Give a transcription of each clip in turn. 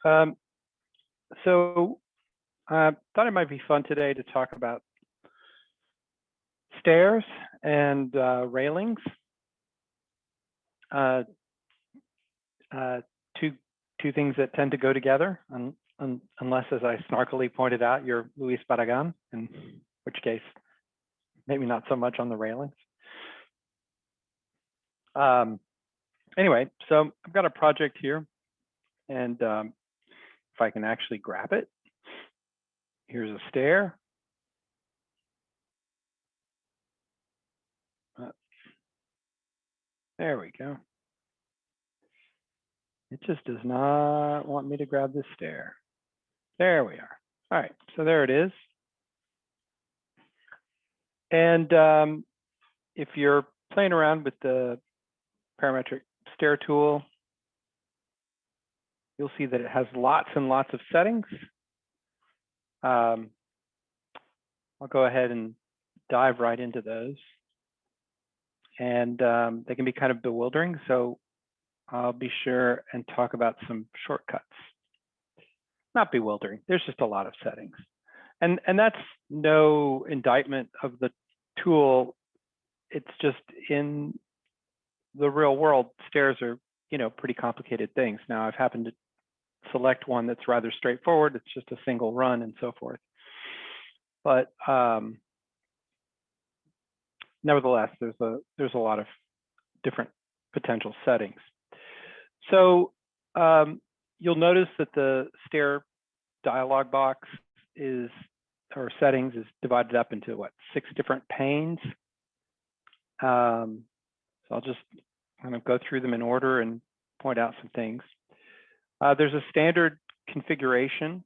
So I thought it might be fun today to talk about stairs and railings. Two things that tend to go together, unless, as I snarkily pointed out, you're Luis Barragan, in which case maybe not so much on the railings. Anyway, so I've got a project here, and if I can actually grab it, here's a stair. There we go. It just does not want me to grab this stair. There we are. All right, so there it is. And if you're playing around with the parametric stair tool, you'll see that it has lots and lots of settings. I'll go ahead and dive right into those. And they can be kind of bewildering, so I'll be sure and talk about some shortcuts. Not bewildering, there's just a lot of settings. And that's no indictment of the tool. It's just in the real world, stairs are, pretty complicated things. Now I've happened to select one that's rather straightforward. It's just a single run and so forth. But nevertheless, there's a lot of different potential settings. So you'll notice that the Stair Dialog box settings is divided up into 6 different panes. So I'll just kind of go through them in order and point out some things. There's a standard configuration.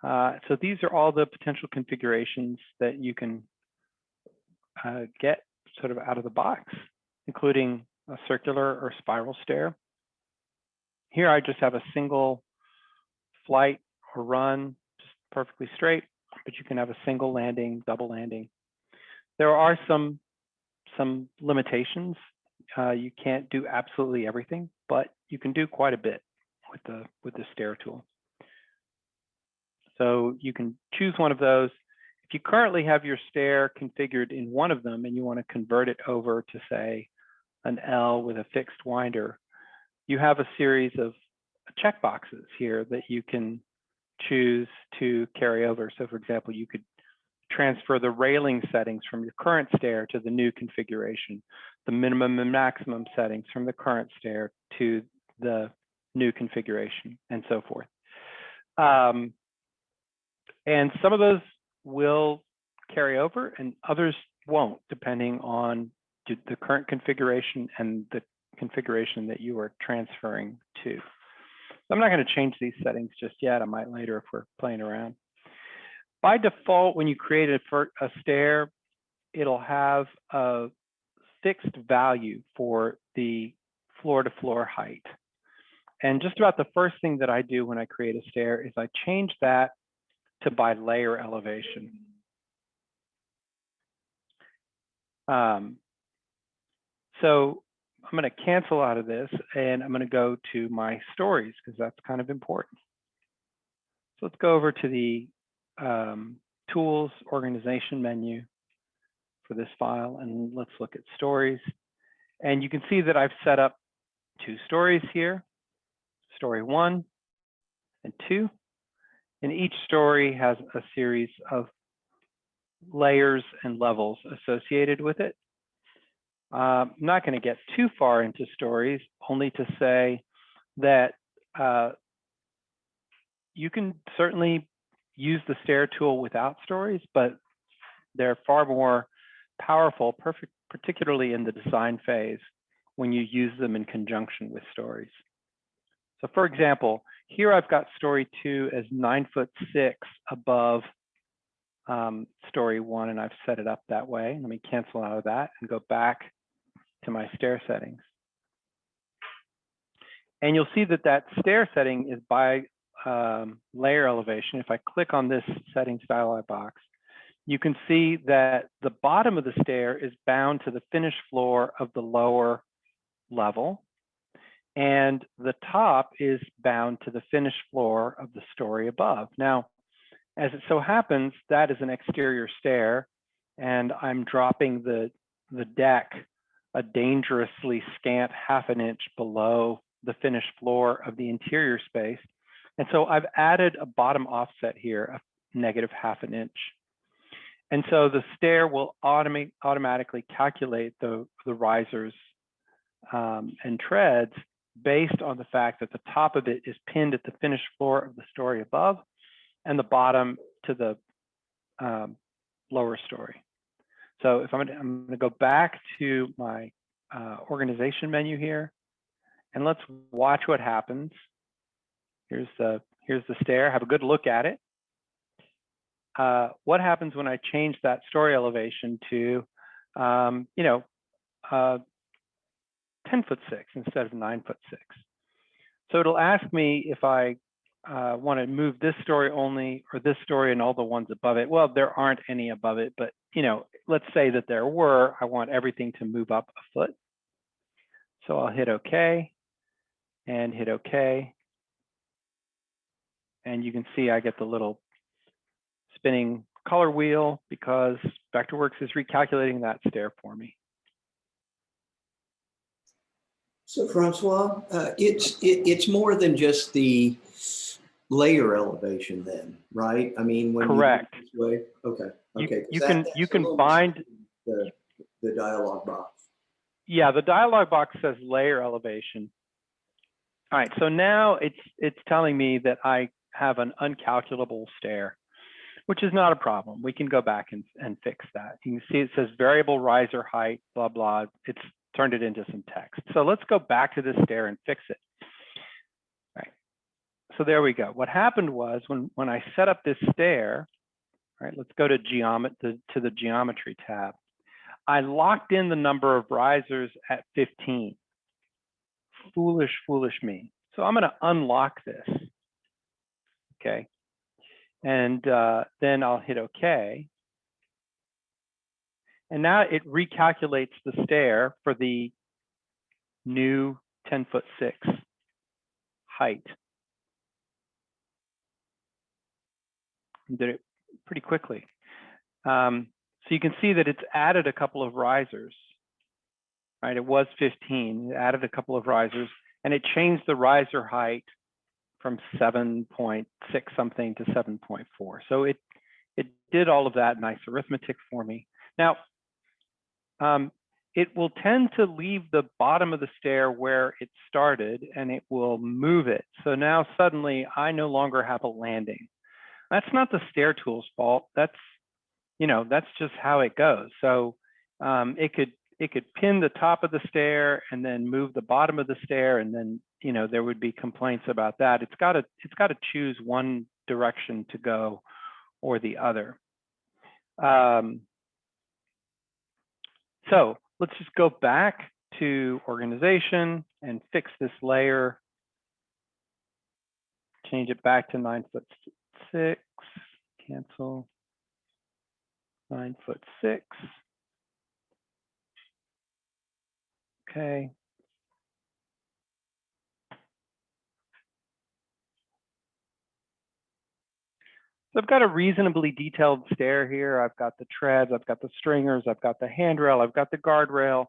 So these are all the potential configurations that you can get sort of out of the box, including a circular or spiral stair. Here I just have a single flight or run, just perfectly straight, but you can have a single landing, double landing. There are some limitations. You can't do absolutely everything, but you can do quite a bit with the stair tool. So you can choose one of those. If you currently have your stair configured in one of them and you want to convert it over to, say, an L with a fixed winder, you have a series of checkboxes here that you can choose to carry over. So for example, you could transfer the railing settings from your current stair to the new configuration, the minimum and maximum settings from the current stair to the new configuration, and so forth. And some of those will carry over and others won't, depending on the current configuration and the configuration that you are transferring to. So I'm not going to change these settings just yet. I might later if we're playing around. By default, when you create a stair, it'll have a fixed value for the floor-to-floor height. And just about the first thing that I do when I create a stair is I change that to by layer elevation. So I'm going to cancel out of this and I'm going to go to my stories because that's kind of important. So let's go over to the Tools Organization menu for this file and let's look at stories. And you can see that I've set up 2 stories here, story 1 and 2. And each story has a series of layers and levels associated with it. I'm not going to get too far into stories, only to say that you can certainly use the stair tool without stories, but they're far more powerful, particularly in the design phase, when you use them in conjunction with stories. So for example, here I've got story 2 as 9'6" above story 1, and I've set it up that way. Let me cancel out of that and go back to my stair settings. And you'll see that that stair setting is by layer elevation. If I click on this settings dialog box, you can see that the bottom of the stair is bound to the finished floor of the lower level. and the top is bound to the finished floor of the story above. Now, as it so happens, that is an exterior stair, and I'm dropping the deck a dangerously scant ½ an inch below the finished floor of the interior space. And so I've added a bottom offset here of -½ an inch. And so the stair will automatically calculate the risers and treads based on the fact that the top of it is pinned at the finished floor of the story above and the bottom to the lower story. So if I'm gonna go back to my organization menu here, and let's watch what happens. Here's the stair. Have a good look at it. What happens when I change that story elevation to, 10'6" instead of 9'6"? So it'll ask me if I want to move this story only or this story and all the ones above it. Well, there aren't any above it, but let's say that there were. I want everything to move up a foot. So I'll hit OK and hit OK. And you can see I get the little spinning color wheel because Vectorworks is recalculating that stair for me. So Francois, it's more than just the layer elevation then, right? I mean, when correct. You do it this way, okay. You can bind the dialog box. Yeah, the dialog box says layer elevation. All right, so now it's telling me that I have an uncalculable stair, which is not a problem. We can go back and fix that. You can see it says variable riser height, blah, blah. It's turned it into some text. So let's go back to this stair and fix it. All right, so there we go. What happened was when I set up this stair, all right, let's go to the geometry tab. I locked in the number of risers at 15. Foolish me. So I'm going to unlock this. Okay. And then I'll hit OK. And now it recalculates the stair for the new 10'6" height. And did it pretty quickly. So you can see that it's added a couple of risers. Right, it was 15. It added a couple of risers, and it changed the riser height from 7.6 something to 7.4. So it did all of that nice arithmetic for me. Now, it will tend to leave the bottom of the stair where it started, and it will move it. So now suddenly I no longer have a landing. That's not the stair tool's fault. That's just how it goes. So it could pin the top of the stair and then move the bottom of the stair, and then there would be complaints about that. It's got to choose one direction to go or the other. So let's just go back to organization and fix this layer. Change it back to 9'6". Cancel 9'6". Okay. So I've got a reasonably detailed stair here. I've got the treads, I've got the stringers, I've got the handrail, I've got the guardrail.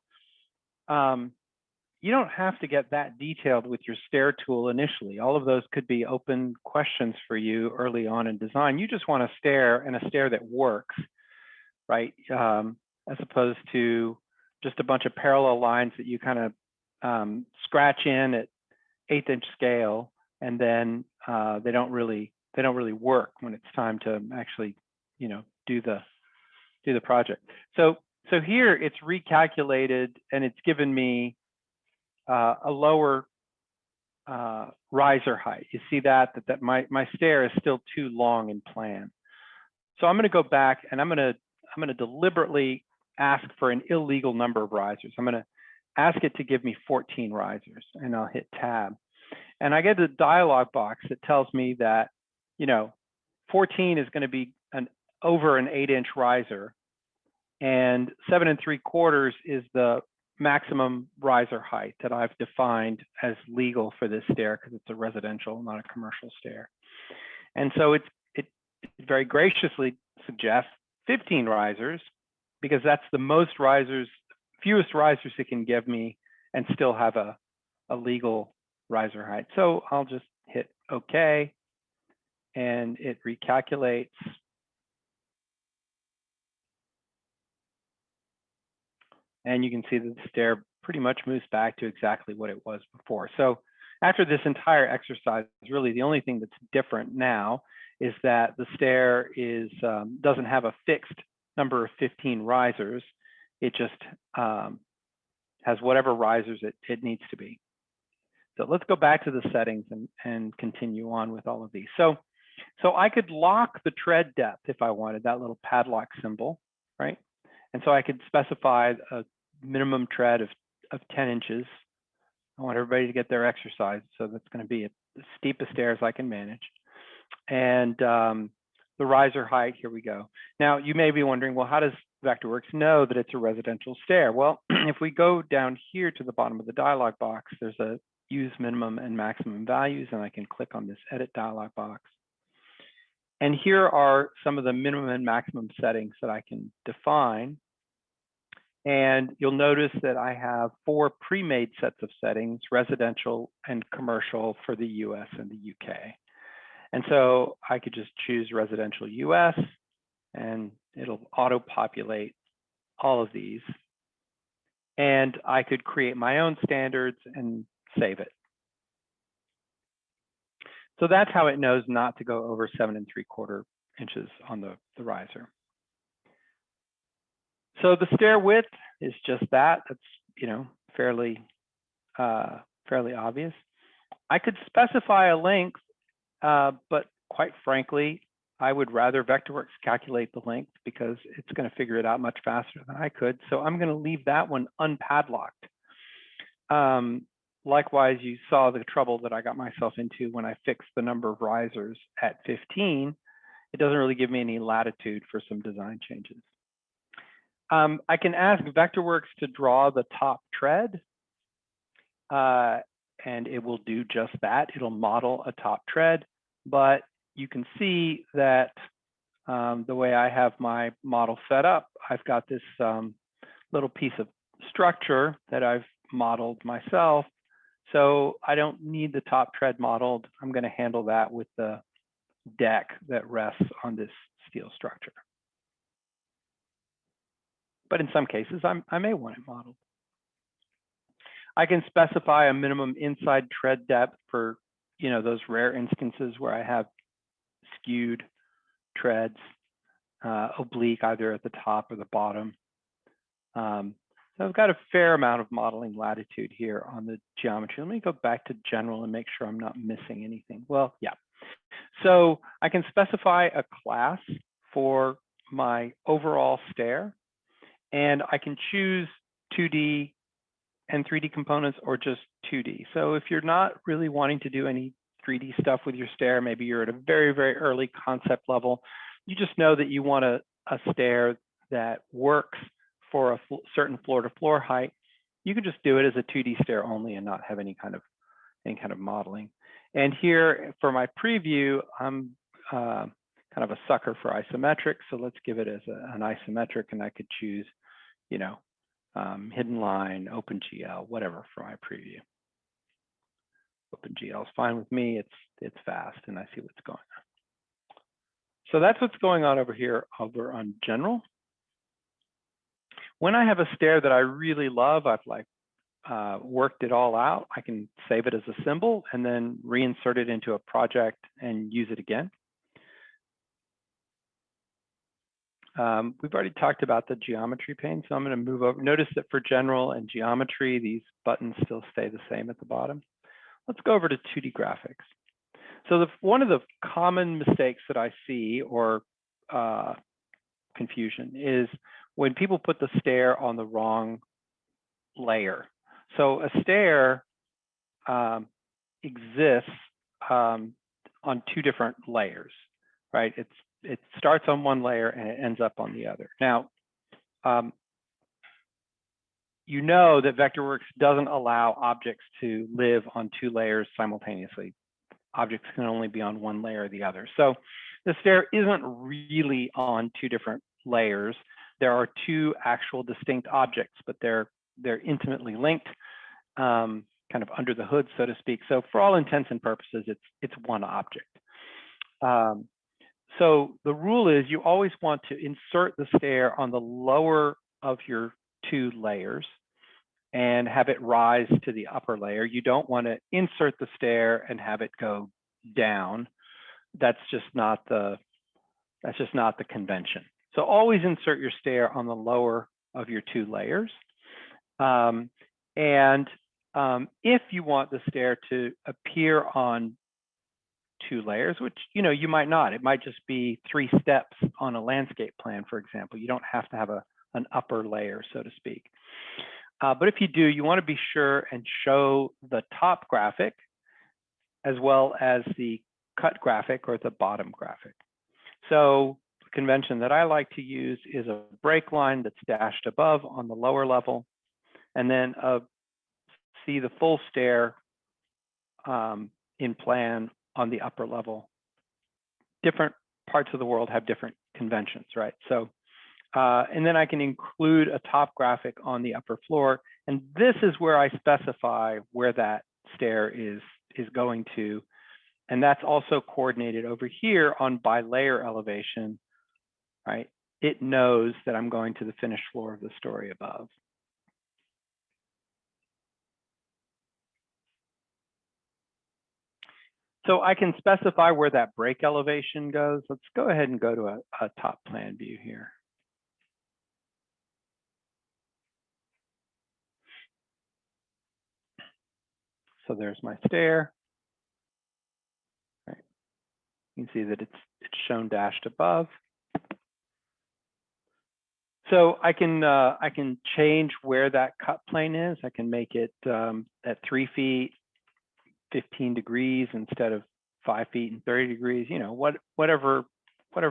You don't have to get that detailed with your stair tool initially. All of those could be open questions for you early on in design. You just want a stair, and a stair that works, right? As opposed to just a bunch of parallel lines that you kind of scratch in at 1/8 inch scale, and then they don't really work when it's time to actually do the project. So here it's recalculated, and it's given me a lower riser height. You see that my stair is still too long in plan. So I'm going to go back, and I'm going to deliberately ask for an illegal number of risers. I'm going to ask it to give me 14 risers, and I'll hit tab. And I get a dialog box that tells me that 14 is going to be over an 8 inch riser, and 7 3/4 is the maximum riser height that I've defined as legal for this stair because it's a residential, not a commercial stair. And so it very graciously suggests 15 risers because that's the most risers, fewest risers it can give me and still have a legal riser height. So I'll just hit OK and it recalculates. And you can see that the stair pretty much moves back to exactly what it was before. So after this entire exercise, really the only thing that's different now is that the stair is doesn't have a fixed number of 15 risers. It just has whatever risers it needs to be. So let's go back to the settings and continue on with all of these. So I could lock the tread depth if I wanted, that little padlock symbol, right? And so I could specify a minimum tread of 10 inches. I want everybody to get their exercise. So that's going to be the steepest stairs I can manage. And the riser height, here we go. Now, you may be wondering, well, how does Vectorworks know that it's a residential stair? Well, if we go down here to the bottom of the dialog box, there's a use minimum and maximum values, and I can click on this edit dialog box. And here are some of the minimum and maximum settings that I can define. And you'll notice that I have 4 pre-made sets of settings, residential and commercial for the US and the UK. And so I could just choose residential US and it'll auto-populate all of these. And I could create my own standards and save it. So that's how it knows not to go over 7 3/4 inches on the riser. So the stair width is just that. That's fairly obvious. I could specify a length, but quite frankly, I would rather Vectorworks calculate the length because it's going to figure it out much faster than I could. So I'm going to leave that one unpadlocked. Likewise, you saw the trouble that I got myself into when I fixed the number of risers at 15. It doesn't really give me any latitude for some design changes. I can ask Vectorworks to draw the top tread, and it will do just that. It'll model a top tread, but you can see that the way I have my model set up, I've got this little piece of structure that I've modeled myself. So I don't need the top tread modeled. I'm going to handle that with the deck that rests on this steel structure. But in some cases, I may want it modeled. I can specify a minimum inside tread depth for those rare instances where I have skewed treads, oblique either at the top or the bottom. So I've got a fair amount of modeling latitude here on the geometry. Let me go back to general and make sure I'm not missing anything. Well, yeah. So I can specify a class for my overall stair, and I can choose 2D and 3D components or just 2D. So if you're not really wanting to do any 3D stuff with your stair, maybe you're at a very, very early concept level, you just know that you want a stair that works for a certain floor-to-floor height, you can just do it as a 2D stair only and not have any kind of modeling. And here for my preview, I'm kind of a sucker for isometric, so let's give it as an isometric, and I could choose, hidden line, OpenGL, whatever for my preview. OpenGL is fine with me. It's fast, and I see what's going on. So that's what's going on over here over on general. When I have a stair that I really love, I've worked it all out, I can save it as a symbol and then reinsert it into a project and use it again. We've already talked about the geometry pane, so I'm going to move over. Notice that for general and geometry, these buttons still stay the same at the bottom. Let's go over to 2D graphics. So one of the common mistakes that I see or confusion is when people put the stair on the wrong layer. So a stair exists on 2 different layers, right? It starts on one layer and it ends up on the other. Now, you know that Vectorworks doesn't allow objects to live on 2 layers simultaneously. Objects can only be on 1 layer or the other. So the stair isn't really on 2 different layers. There are 2 actual distinct objects, but they're intimately linked, kind of under the hood, so to speak. So for all intents and purposes, it's 1 object. So the rule is you always want to insert the stair on the lower of your 2 layers and have it rise to the upper layer. You don't want to insert the stair and have it go down. That's just not the convention. So always insert your stair on the lower of your 2 layers. If you want the stair to appear on 2 layers, which you might not, it might just be 3 steps on a landscape plan, for example. You don't have to have an upper layer, so to speak. But if you do, you want to be sure and show the top graphic as well as the cut graphic or the bottom graphic. So the convention that I like to use is a break line that's dashed above on the lower level, and then see the full stair in plan on the upper level. Different parts of the world have different conventions, right? So, and then I can include a top graphic on the upper floor. And this is where I specify where that stair is going to. And that's also coordinated over here on by layer elevation, right? It knows that I'm going to the finished floor of the story above. So I can specify where that break elevation goes. Let's go ahead and go to a top plan view here. So there's my stair. Right. You can see that it's shown dashed above. So I can change where that cut plane is. I can make it at 3 feet, 15 degrees instead of 5 feet and 30 degrees. Whatever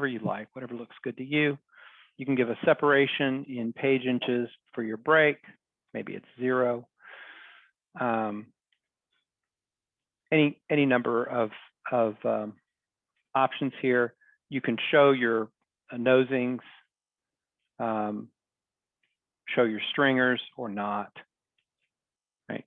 you like, whatever looks good to you. You can give a separation in page inches for your break. Maybe it's 0. Any number of options here. You can show your nosings, show your stringers or not, right?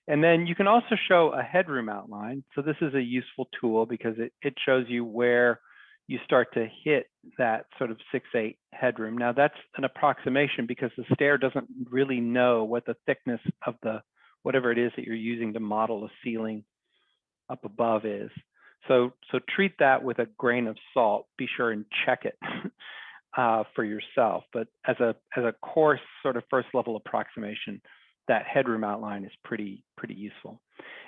And then you can also show a headroom outline. So this is a useful tool because it shows you where you start to hit that sort of 6/8 headroom. Now that's an approximation because the stair doesn't really know what the thickness of the whatever it is that you're using to model a ceiling up above is. So treat that with a grain of salt. Be sure and check it for yourself. But as a coarse sort of first level approximation, that headroom outline is pretty useful.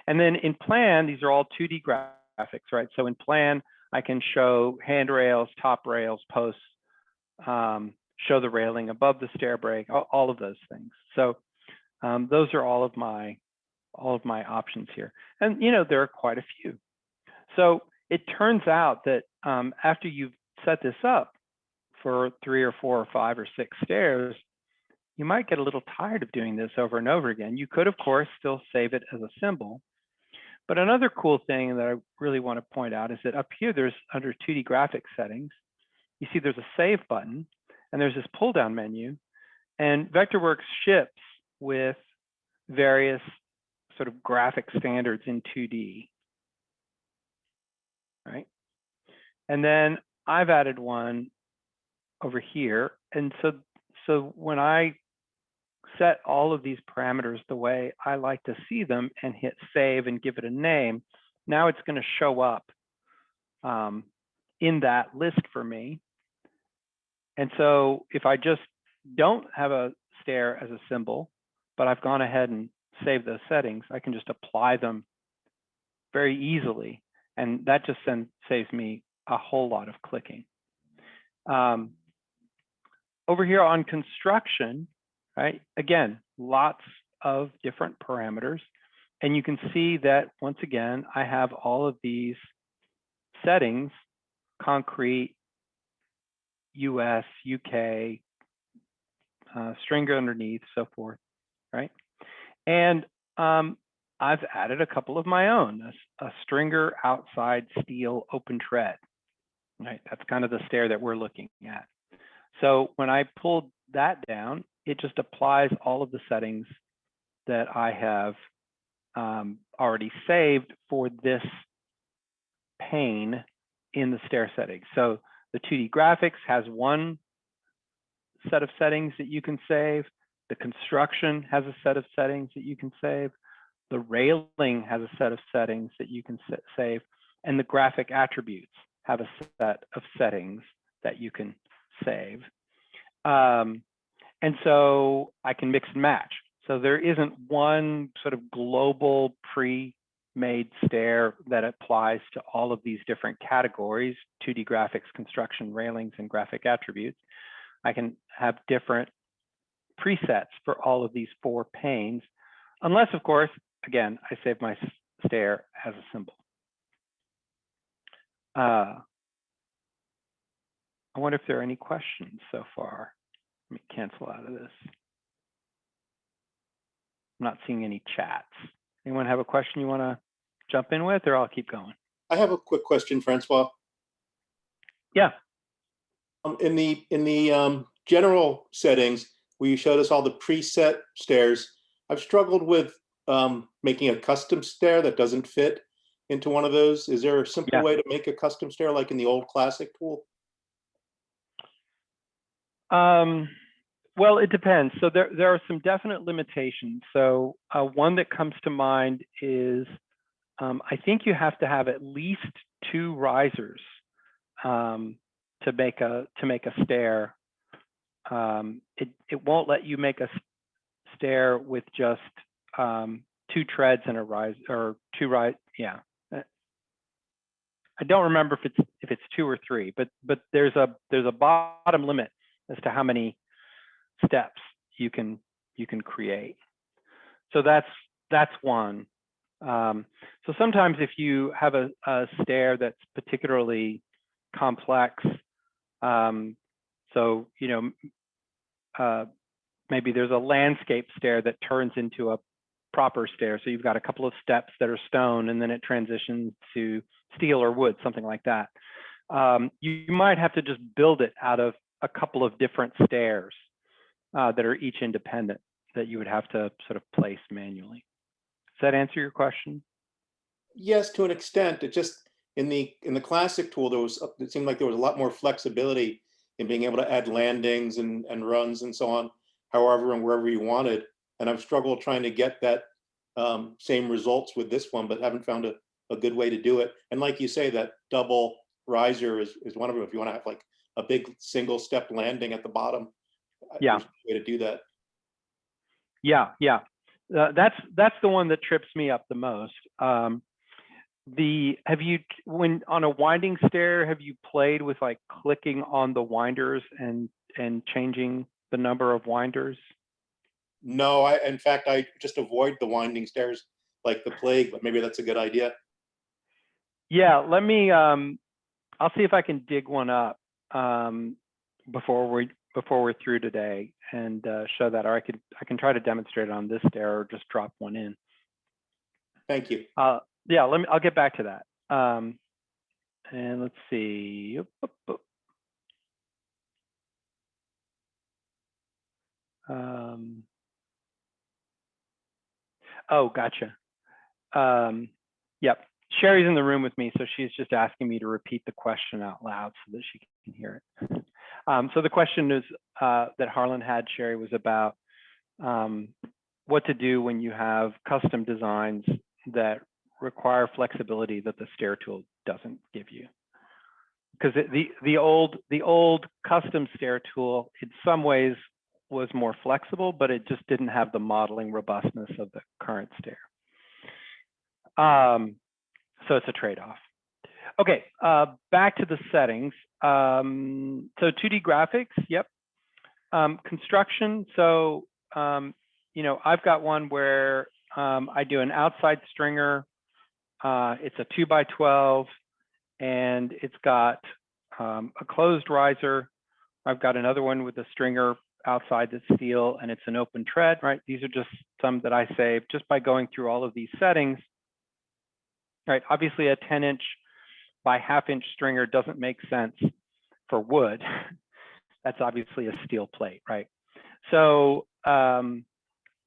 And then in plan, these are all 2D graphics, right? So in plan, I can show handrails, top rails, posts, show the railing above the stair break, all of those things. So those are all of my options here. And there are quite a few. So it turns out that after you've set this up for 3 or 4 or 5 or 6 stairs, you might get a little tired of doing this over and over again. You could, of course, still save it as a symbol. But another cool thing that I really want to point out is that up here, there's under 2D graphics settings, you see there's a save button and there's this pull down menu, and Vectorworks ships with various sort of graphic standards in 2D, right? And then I've added one over here. And so when I set all of these parameters the way I like to see them and hit save and give it a name, now it's going to show up in that list for me. And so if I just don't have a stair as a symbol, but I've gone ahead and saved those settings, I can just apply them very easily. And that just saves me a whole lot of clicking. Over here on construction, right? Again, lots of different parameters. And you can see that once again, I have all of these settings, concrete, US, UK, stringer underneath, so forth, right? And I've added a couple of my own, a stringer outside steel open tread, right? That's kind of the stair that we're looking at. So when I pulled that down, it just applies all of the settings that I have already saved for this pane in the stair settings. So the 2D graphics has one set of settings that you can save. The construction has a set of settings that you can save. The railing has a set of settings that you can save. And the graphic attributes have a set of settings that you can save. And so I can mix and match. So there isn't one sort of global pre-made stair that applies to all of these different categories: 2D graphics, construction, railings, and graphic attributes. I can have different presets for all of these 4 panes, unless, of course, again, I save my stair as a symbol. I wonder if there are any questions so far. Let me cancel out of this. I'm not seeing any chats. Anyone have a question you want to jump in with, or I'll keep going? I have a quick question, Francois. Yeah. In the general settings, where you showed us all the preset stairs, I've struggled with making a custom stair that doesn't fit into one of those. Is there a simple way to make a custom stair like in the old classic tool? Well, it depends. So there are some definite limitations. So one that comes to mind is I think you have to have at least 2 risers to make a stair. It won't let you make a stair with just 2 treads and a rise, or 2 rise. Yeah, I don't remember if it's 2 or 3, but there's a bottom limit as to how many steps you can create. So that's one. So sometimes if you have a stair that's particularly complex, so maybe there's a landscape stair that turns into a proper stair. So you've got a couple of steps that are stone, and then it transitions to steel or wood, something like that. You might have to just build it out of a couple of different stairs that are each independent, that you would have to sort of place manually. Does that answer your question? Yes, to an extent. It just in the classic tool, it seemed like there was a lot more flexibility in being able to add landings and runs and so on, however and wherever you wanted. And I've struggled trying to get that same results with this one, but haven't found a good way to do it. And like you say, that double riser is one of them. If you want to have like a big single step landing at the bottom, yeah, there's a way to do that. Yeah. That's the one that trips me up the most. When on a winding stair, have you played with like clicking on the winders and changing the number of winders? No, in fact, I just avoid the winding stairs like the plague, but maybe that's a good idea. Yeah, let me, I'll see if I can dig one up before we're through today and show that, or I can try to demonstrate it on this stair or just drop one in. Thank you. Yeah, I'll get back to that. And let's see. Oh, gotcha. Yep. Sherry's in the room with me, so she's just asking me to repeat the question out loud so that she can hear it. So the question is that Harlan had, Sherry, was about what to do when you have custom designs that require flexibility that the stair tool doesn't give you. Because the old custom stair tool, in some ways, was more flexible, but it just didn't have the modeling robustness of the current stair. So it's a trade-off. Okay, back to the settings. So 2D graphics, yep. Construction, so I've got one where I do an outside stringer. It's a 2x12, and it's got a closed riser. I've got another one with a stringer outside that's steel and it's an open tread, right? These are just some that I saved just by going through all of these settings, right? Obviously a 10-inch by half-inch stringer doesn't make sense for wood. That's obviously a steel plate, right? So, and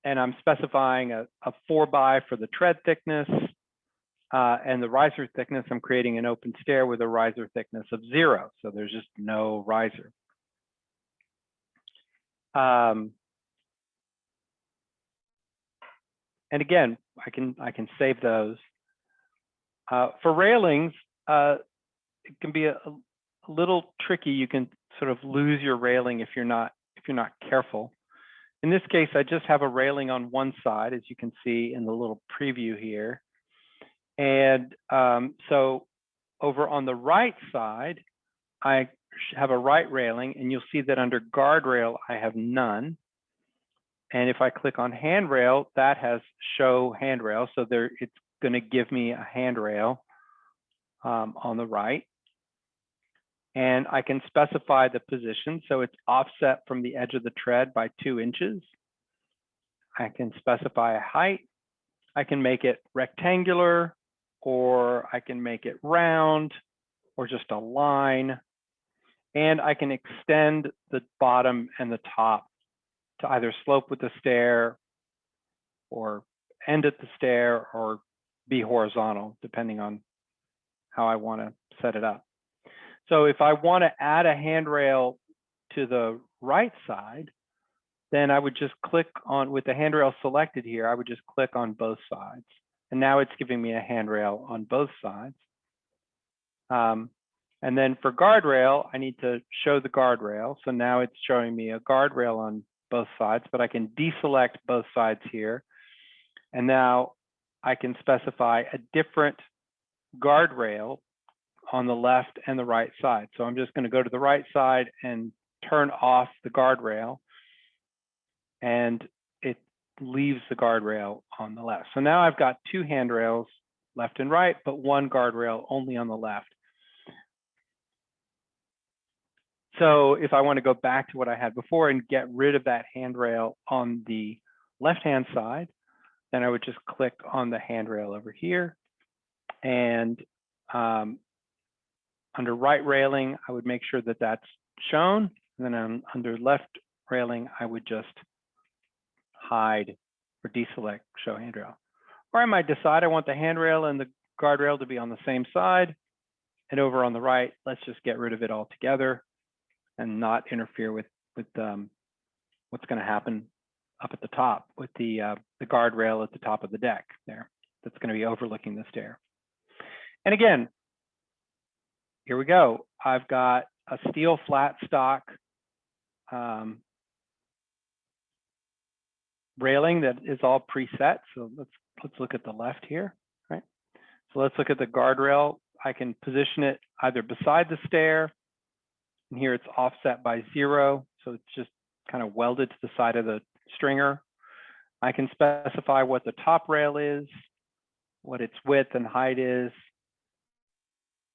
I'm specifying a 4x for the tread thickness, and the riser thickness, I'm creating an open stair with a riser thickness of 0. So there's just no riser. And again, I can save those. For railings, it can be a little tricky. You can sort of lose your railing if you're not careful. In this case, I just have a railing on one side, as you can see in the little preview here. And so over on the right side, I have a right railing, and you'll see that under guardrail, I have none. And if I click on handrail, that has show handrail. So there, it's going to give me a handrail on the right. And I can specify the position. So it's offset from the edge of the tread by 2 inches. I can specify a height. I can make it rectangular, or I can make it round, or just a line. And I can extend the bottom and the top to either slope with the stair, or end at the stair, or be horizontal, depending on how I want to set it up. So if I want to add a handrail to the right side, then I would just click on, with the handrail selected here, I would just click on both sides. And now it's giving me a handrail on both sides. And then for guardrail, I need to show the guardrail. So now it's showing me a guardrail on both sides, but I can deselect both sides here. And now I can specify a different guardrail on the left and the right side. So I'm just going to go to the right side and turn off the guardrail, and it leaves the guardrail on the left. So now I've got 2 handrails left and right, but 1 guardrail only on the left. So if I want to go back to what I had before and get rid of that handrail on the left-hand side, then I would just click on the handrail over here. And under right railing, I would make sure that that's shown. And then under left railing, I would just hide or deselect show handrail. Or I might decide I want the handrail and the guardrail to be on the same side. And over on the right, let's just get rid of it altogether and not interfere with what's going to happen up at the top with the guardrail at the top of the deck there. That's going to be overlooking the stair. And again, here we go. I've got a steel flat stock railing that is all preset. So let's look at the left here, right? So let's look at the guardrail. I can position it either beside the stair, and here it's offset by 0. So it's just kind of welded to the side of the stringer. I can specify what the top rail is, what its width and height is,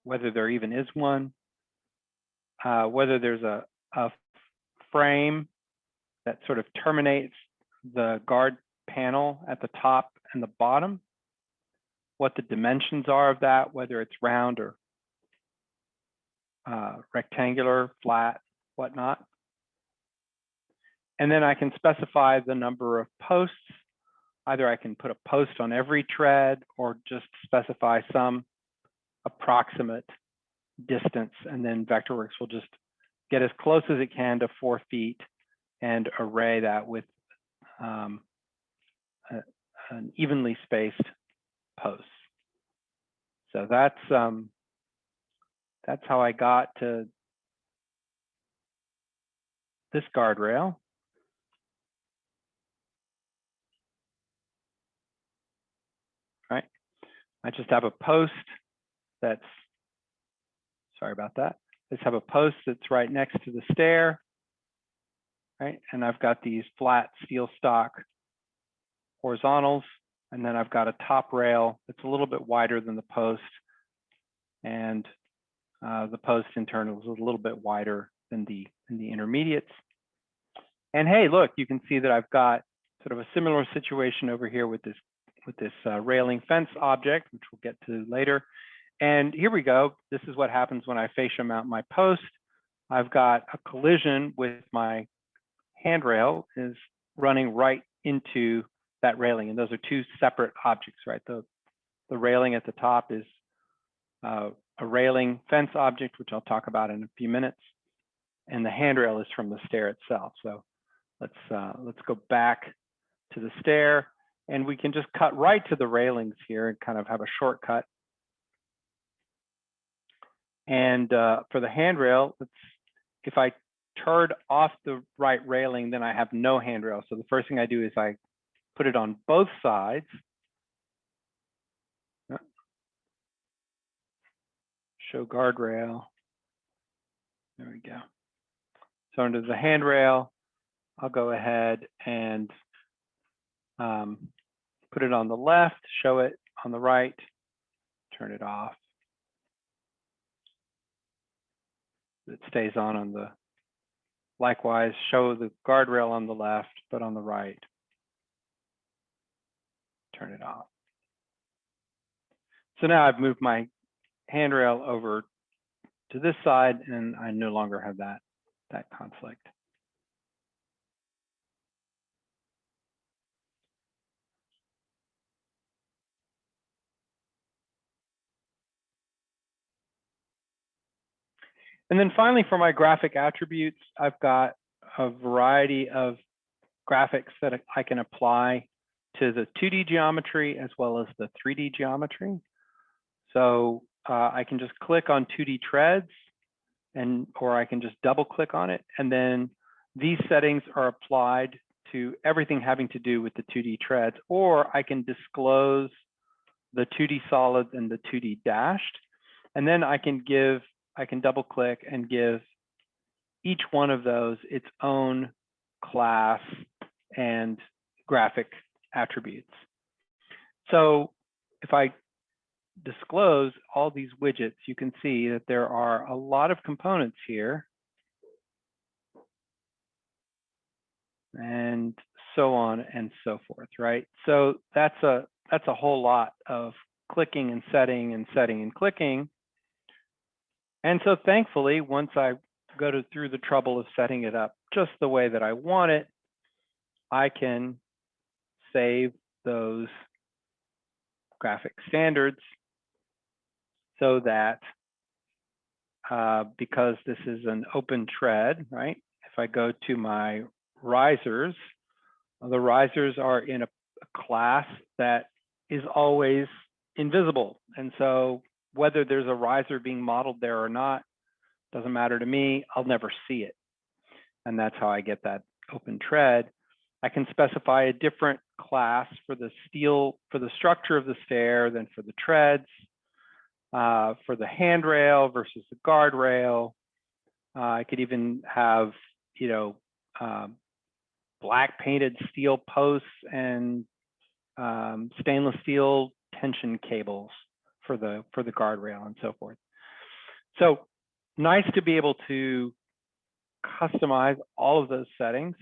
whether there even is one, whether there's a frame that sort of terminates the guard panel at the top and the bottom, what the dimensions are of that, whether it's round or rectangular, flat, whatnot. And then I can specify the number of posts. Either I can put a post on every tread or just specify some approximate distance, and then Vectorworks will just get as close as it can to 4 feet and array that with an evenly spaced posts. So that's how I got to this guardrail. Right. I just have a post that's, sorry about that. Just have a post that's right next to the stair. Right. And I've got these flat steel stock horizontals. And then I've got a top rail that's a little bit wider than the post. And the post internal is a little bit wider than the intermediates. And hey, look, you can see that I've got sort of a similar situation over here with this railing fence object, which we'll get to later. And here we go. This is what happens when I fascia mount my post. I've got a collision with my handrail is running right into that railing. And those are two separate objects, right? The railing at the top is a railing fence object, which I'll talk about in a few minutes. And the handrail is from the stair itself. So let's go back to the stair, and we can just cut right to the railings here and kind of have a shortcut. And for the handrail, if I turn off the right railing, then I have no handrail. So the first thing I do is I put it on both sides. Show guardrail. There we go. So under the handrail, I'll go ahead and put it on the left, show it on the right, turn it off. It stays on the, likewise, show the guardrail on the left, but on the right, turn it off. So now I've moved my handrail over to this side, and I no longer have that conflict. And then finally, for my graphic attributes, I've got a variety of graphics that I can apply to the 2D geometry as well as the 3D geometry. So I can just click on 2D treads, or I can just double click on it. And then these settings are applied to everything having to do with the 2D treads, or I can disclose the 2D solids and the 2D dashed. And then I can double click and give each one of those its own class and graphic attributes. So if I disclose all these widgets, you can see that there are a lot of components here, and so on and so forth, right? So that's a whole lot of clicking and setting and setting and clicking. And so thankfully, once I go through the trouble of setting it up just the way that I want it, I can save those graphic standards so that because this is an open tread, right? If I go to my risers, the risers are in a class that is always invisible. And so whether there's a riser being modeled there or not, doesn't matter to me, I'll never see it. And that's how I get that open tread. I can specify a different class for the steel, for the structure of the stair than for the treads, for the handrail versus the guardrail. I could even have, black painted steel posts and stainless steel tension cables for the guardrail and so forth. So nice to be able to customize all of those settings,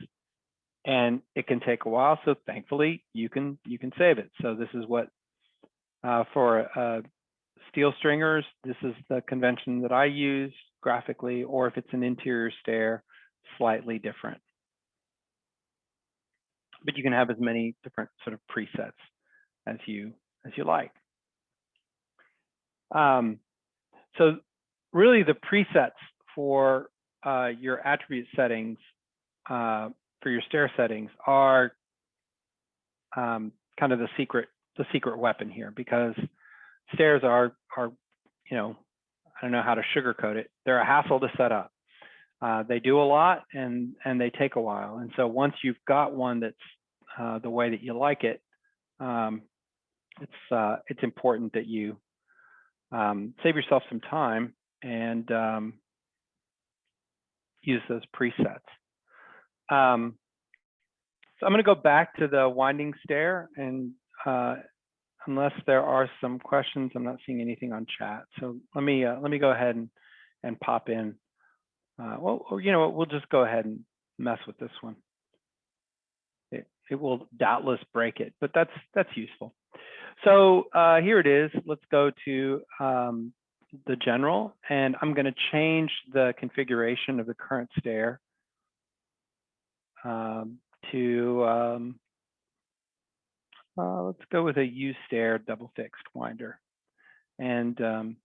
and it can take a while. So thankfully you can save it. So this is what for steel stringers, this is the convention that I use graphically, or if it's an interior stair, slightly different. But you can have as many different sort of presets as you like. So really the presets for your attribute settings, for your stair settings, are kind of the secret weapon here, because stairs are I don't know how to sugarcoat it. They're a hassle to set up. They do a lot and they take a while. And so once you've got one that's the way that you like it, it's important that you save yourself some time and use those presets. So I'm going to go back to the winding stair, and unless there are some questions, I'm not seeing anything on chat. So let me go ahead and pop in. Well, you know what? We'll just go ahead and mess with this one. it will doubtless break it, but that's useful. So here it is. Let's go to the general, and I'm going to change the configuration of the current stair to let's go with a U stair double fixed winder, and going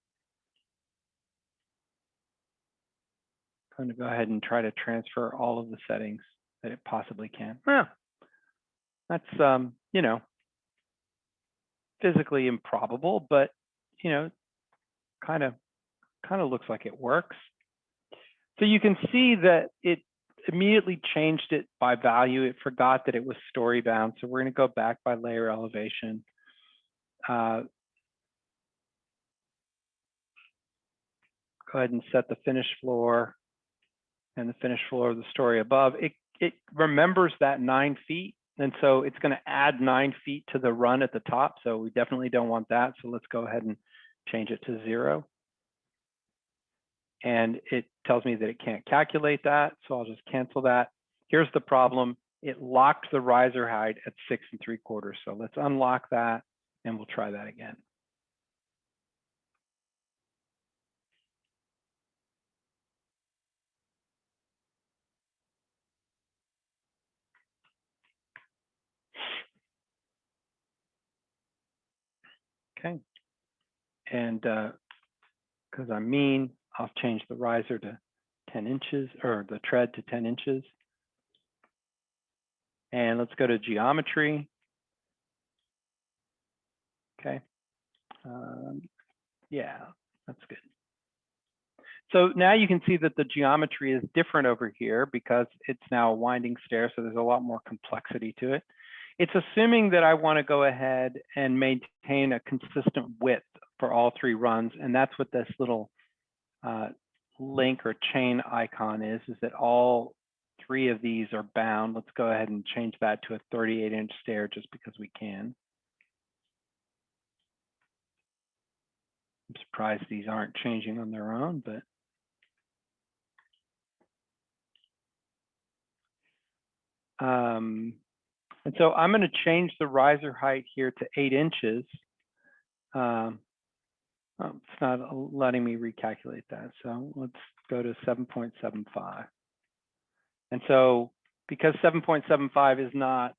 to go ahead and try to transfer all of the settings that it possibly can. Well, that's you know, physically improbable, but you know, kind of looks like it works. So you can see that it immediately changed it by value. It forgot that it was story bound. So we're going to go back by layer elevation. Go ahead and set the finished floor and the finished floor of the story above. It remembers that 9 feet. And so it's going to add 9 feet to the run at the top. So we definitely don't want that. So let's go ahead and change it to 0. And it tells me that it can't calculate that. So I'll just cancel that. Here's the problem. It locked the riser height at 6 3/4. So let's unlock that and we'll try that again. Okay. And because I'm mean, I'll change the riser to 10 inches, or the tread to 10 inches. And let's go to geometry. Okay. Yeah, that's good. So now you can see that the geometry is different over here because it's now a winding stair. So there's a lot more complexity to it. It's assuming that I want to go ahead and maintain a consistent width for all 3 runs. And that's what this little link or chain icon is that all 3 of these are bound. Let's go ahead and change that to a 38-inch stair just because we can. I'm surprised these aren't changing on their own, but and so I'm going to change the riser height here to 8 inches. Oh, it's not letting me recalculate that. So let's go to 7.75. And so because 7.75 is not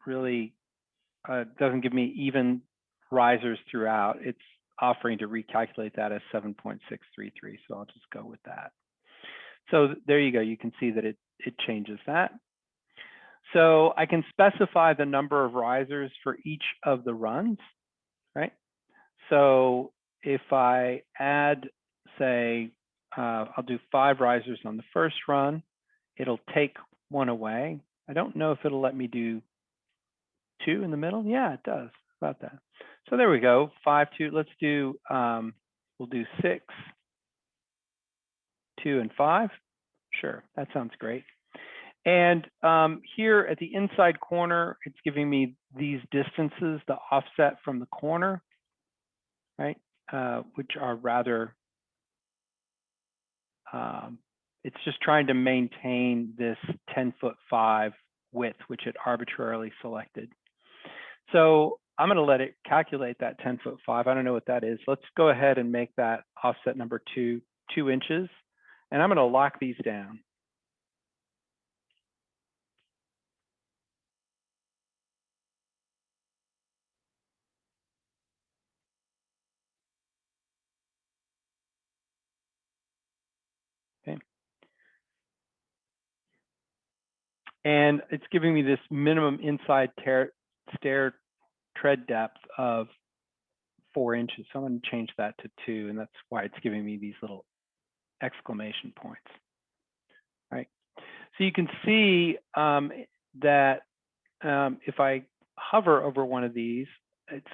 really, doesn't give me even risers throughout, it's offering to recalculate that as 7.633. So I'll just go with that. So there you go. You can see that it changes that. So I can specify the number of risers for each of the runs, right? So if I add, say, I'll do 5 risers on the first run, it'll take 1 away. I don't know if it'll let me do 2 in the middle. Yeah, it does. About that. So there we go. 5, 2. Let's do, we'll do 6, 2, and 5. Sure, that sounds great. And here at the inside corner, it's giving me these distances, the offset from the corner, right? Which are rather, it's just trying to maintain this 10'5" width, which it arbitrarily selected. So I'm going to let it calculate that 10'5". I don't know what that is. Let's go ahead and make that offset number 2 inches. And I'm going to lock these down. Okay. And it's giving me this minimum inside stair tread depth of 4 inches. So I'm going to change that to 2, and that's why it's giving me these little exclamation points. Right. So you can see that if I hover over one of these, it's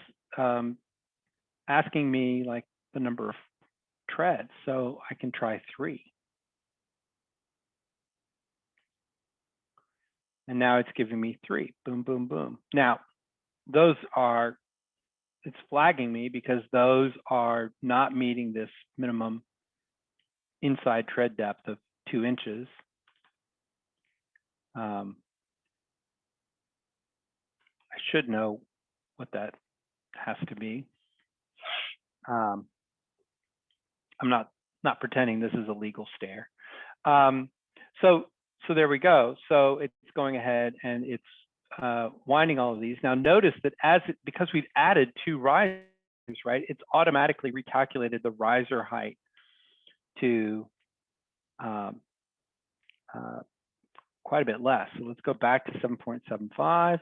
asking me like the number of treads. So I can try 3. And now it's giving me 3. Boom, boom, boom. Now, those are, it's flagging me because those are not meeting this minimum inside tread depth of 2 inches. should know what that has to be. I'm not pretending this is a legal stair. So there we go. So it's going ahead and it's winding all of these. Now notice that because we've added 2 risers, right? It's automatically recalculated the riser height to quite a bit less. So let's go back to 7.75.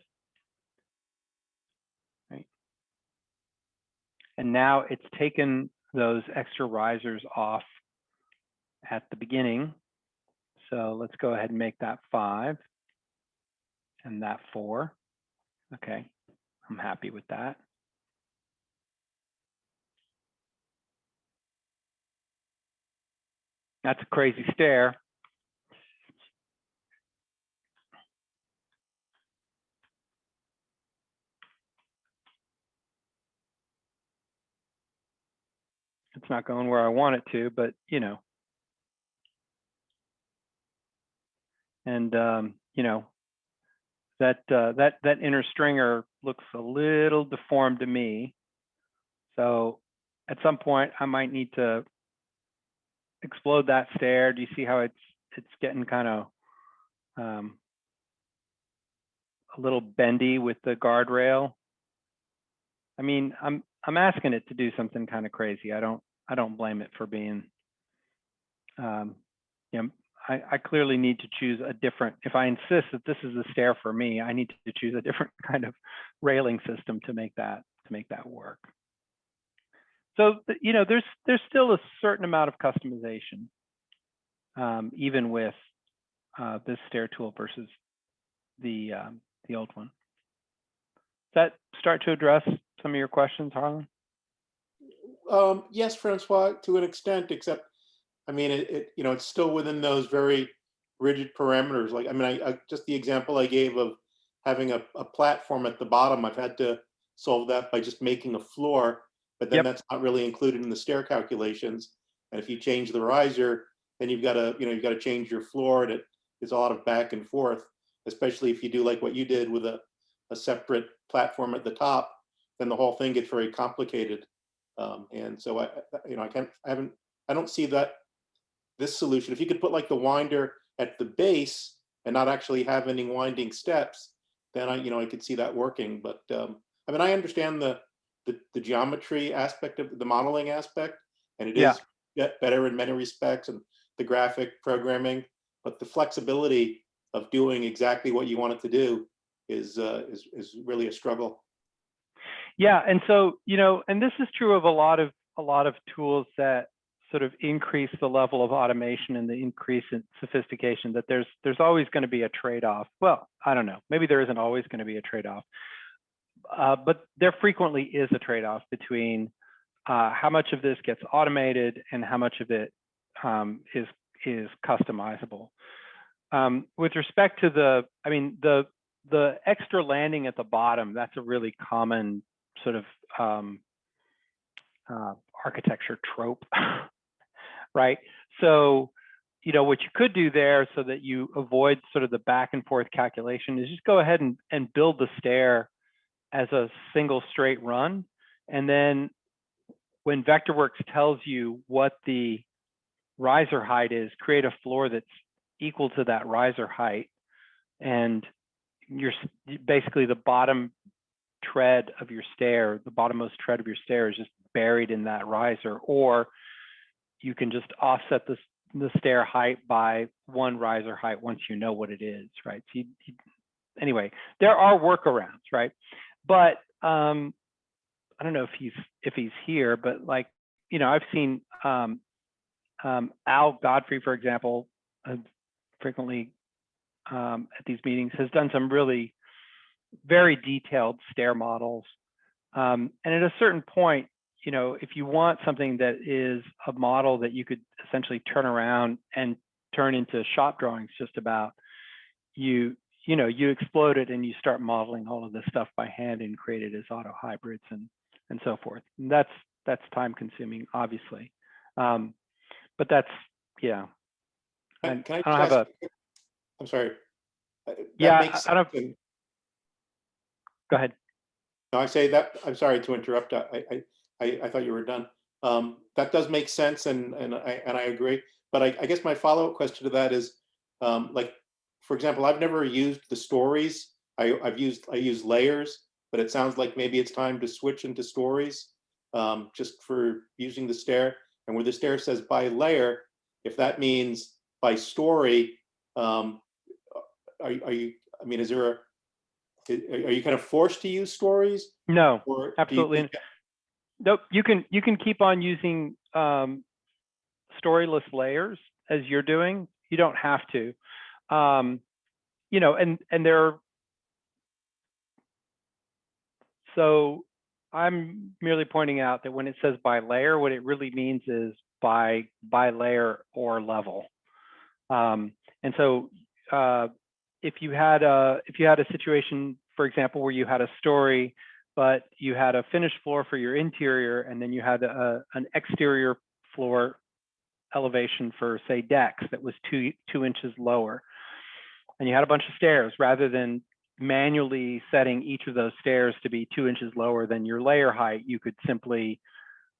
Right. And now it's taken those extra risers off at the beginning. So let's go ahead and make that 5 and that 4. Okay, I'm happy with that. That's a crazy stair. It's not going where I want it to, but you know. And you know, that inner stringer looks a little deformed to me. So at some point I might need to explode that stair. Do you see how it's getting kind of a little bendy with the guardrail? I mean, I'm asking it to do something kind of crazy. I don't blame it for being you know, I clearly need to choose a different, if I insist that this is a stair for me, I need to choose a different kind of railing system to make that work. So, you know, there's still a certain amount of customization, even with this stair tool versus the old one. Does that start to address some of your questions, Harlan? Yes, Francois, to an extent, except I mean, you know, it's still within those very rigid parameters. Like, I mean, I just the example I gave of having a platform at the bottom, I've had to solve that by just making a floor, but then that's not really included in the stair calculations. And if you change the riser, then you've got to change your floor, and it's a lot of back and forth, especially if you do like what you did with a separate platform at the top, then the whole thing gets very complicated. And so I don't see that this solution. If you could put like the winder at the base and not actually have any winding steps, then I could see that working. But I mean, I understand the geometry aspect of the modeling aspect, and it is better in many respects, and the graphic programming, but the flexibility of doing exactly what you want it to do is really a struggle. Yeah, and so, you know, and this is true of a lot of tools that sort of increase the level of automation and the increase in sophistication, that there's always going to be a trade-off. Well, I don't know, maybe there isn't always going to be a trade-off, but there frequently is a trade-off between how much of this gets automated and how much of it is customizable. With respect to the extra landing at the bottom, that's a really common sort of architecture trope, right? So, you know, what you could do there so that you avoid sort of the back and forth calculation is just go ahead and build the stair as a single straight run. And then when Vectorworks tells you what the riser height is, create a floor that's equal to that riser height. And you're basically the bottom tread of your stair, the bottommost tread of your stair is just buried in that riser, or you can just offset the stair height by one riser height once you know what it is, right? So anyway, there are workarounds, right? But I don't know if he's here, but like, you know, I've seen Al Godfrey, for example, frequently at these meetings, has done some really very detailed stair models. And at a certain point, you know, if you want something that is a model that you could essentially turn around and turn into shop drawings just about, you explode it and you start modeling all of this stuff by hand and create it as auto hybrids and so forth. And that's time consuming, obviously. But that's, yeah. Can I don't have a, I'm sorry. yeah, I don't, Go ahead. No, I say that, I'm sorry to interrupt. I thought you were done. That does make sense, and I agree. But I guess my follow-up question to that is, like, for example, I've never used the stories. I use layers, but it sounds like maybe it's time to switch into stories, just for using the stair. And where the stair says by layer, if that means by story, are you? I mean, is there are you kind of forced to use stories? No, Or absolutely. Nope. You can keep on using storyless layers as you're doing. You don't have to. You know, and there. So I'm merely pointing out that when it says by layer, what it really means is by layer or level. And so if you had a situation, for example, where you had a story, but you had a finished floor for your interior, and then you had an exterior floor elevation for, say, decks that was two inches lower, and you had a bunch of stairs, rather than manually setting each of those stairs to be 2 inches lower than your layer height, you could simply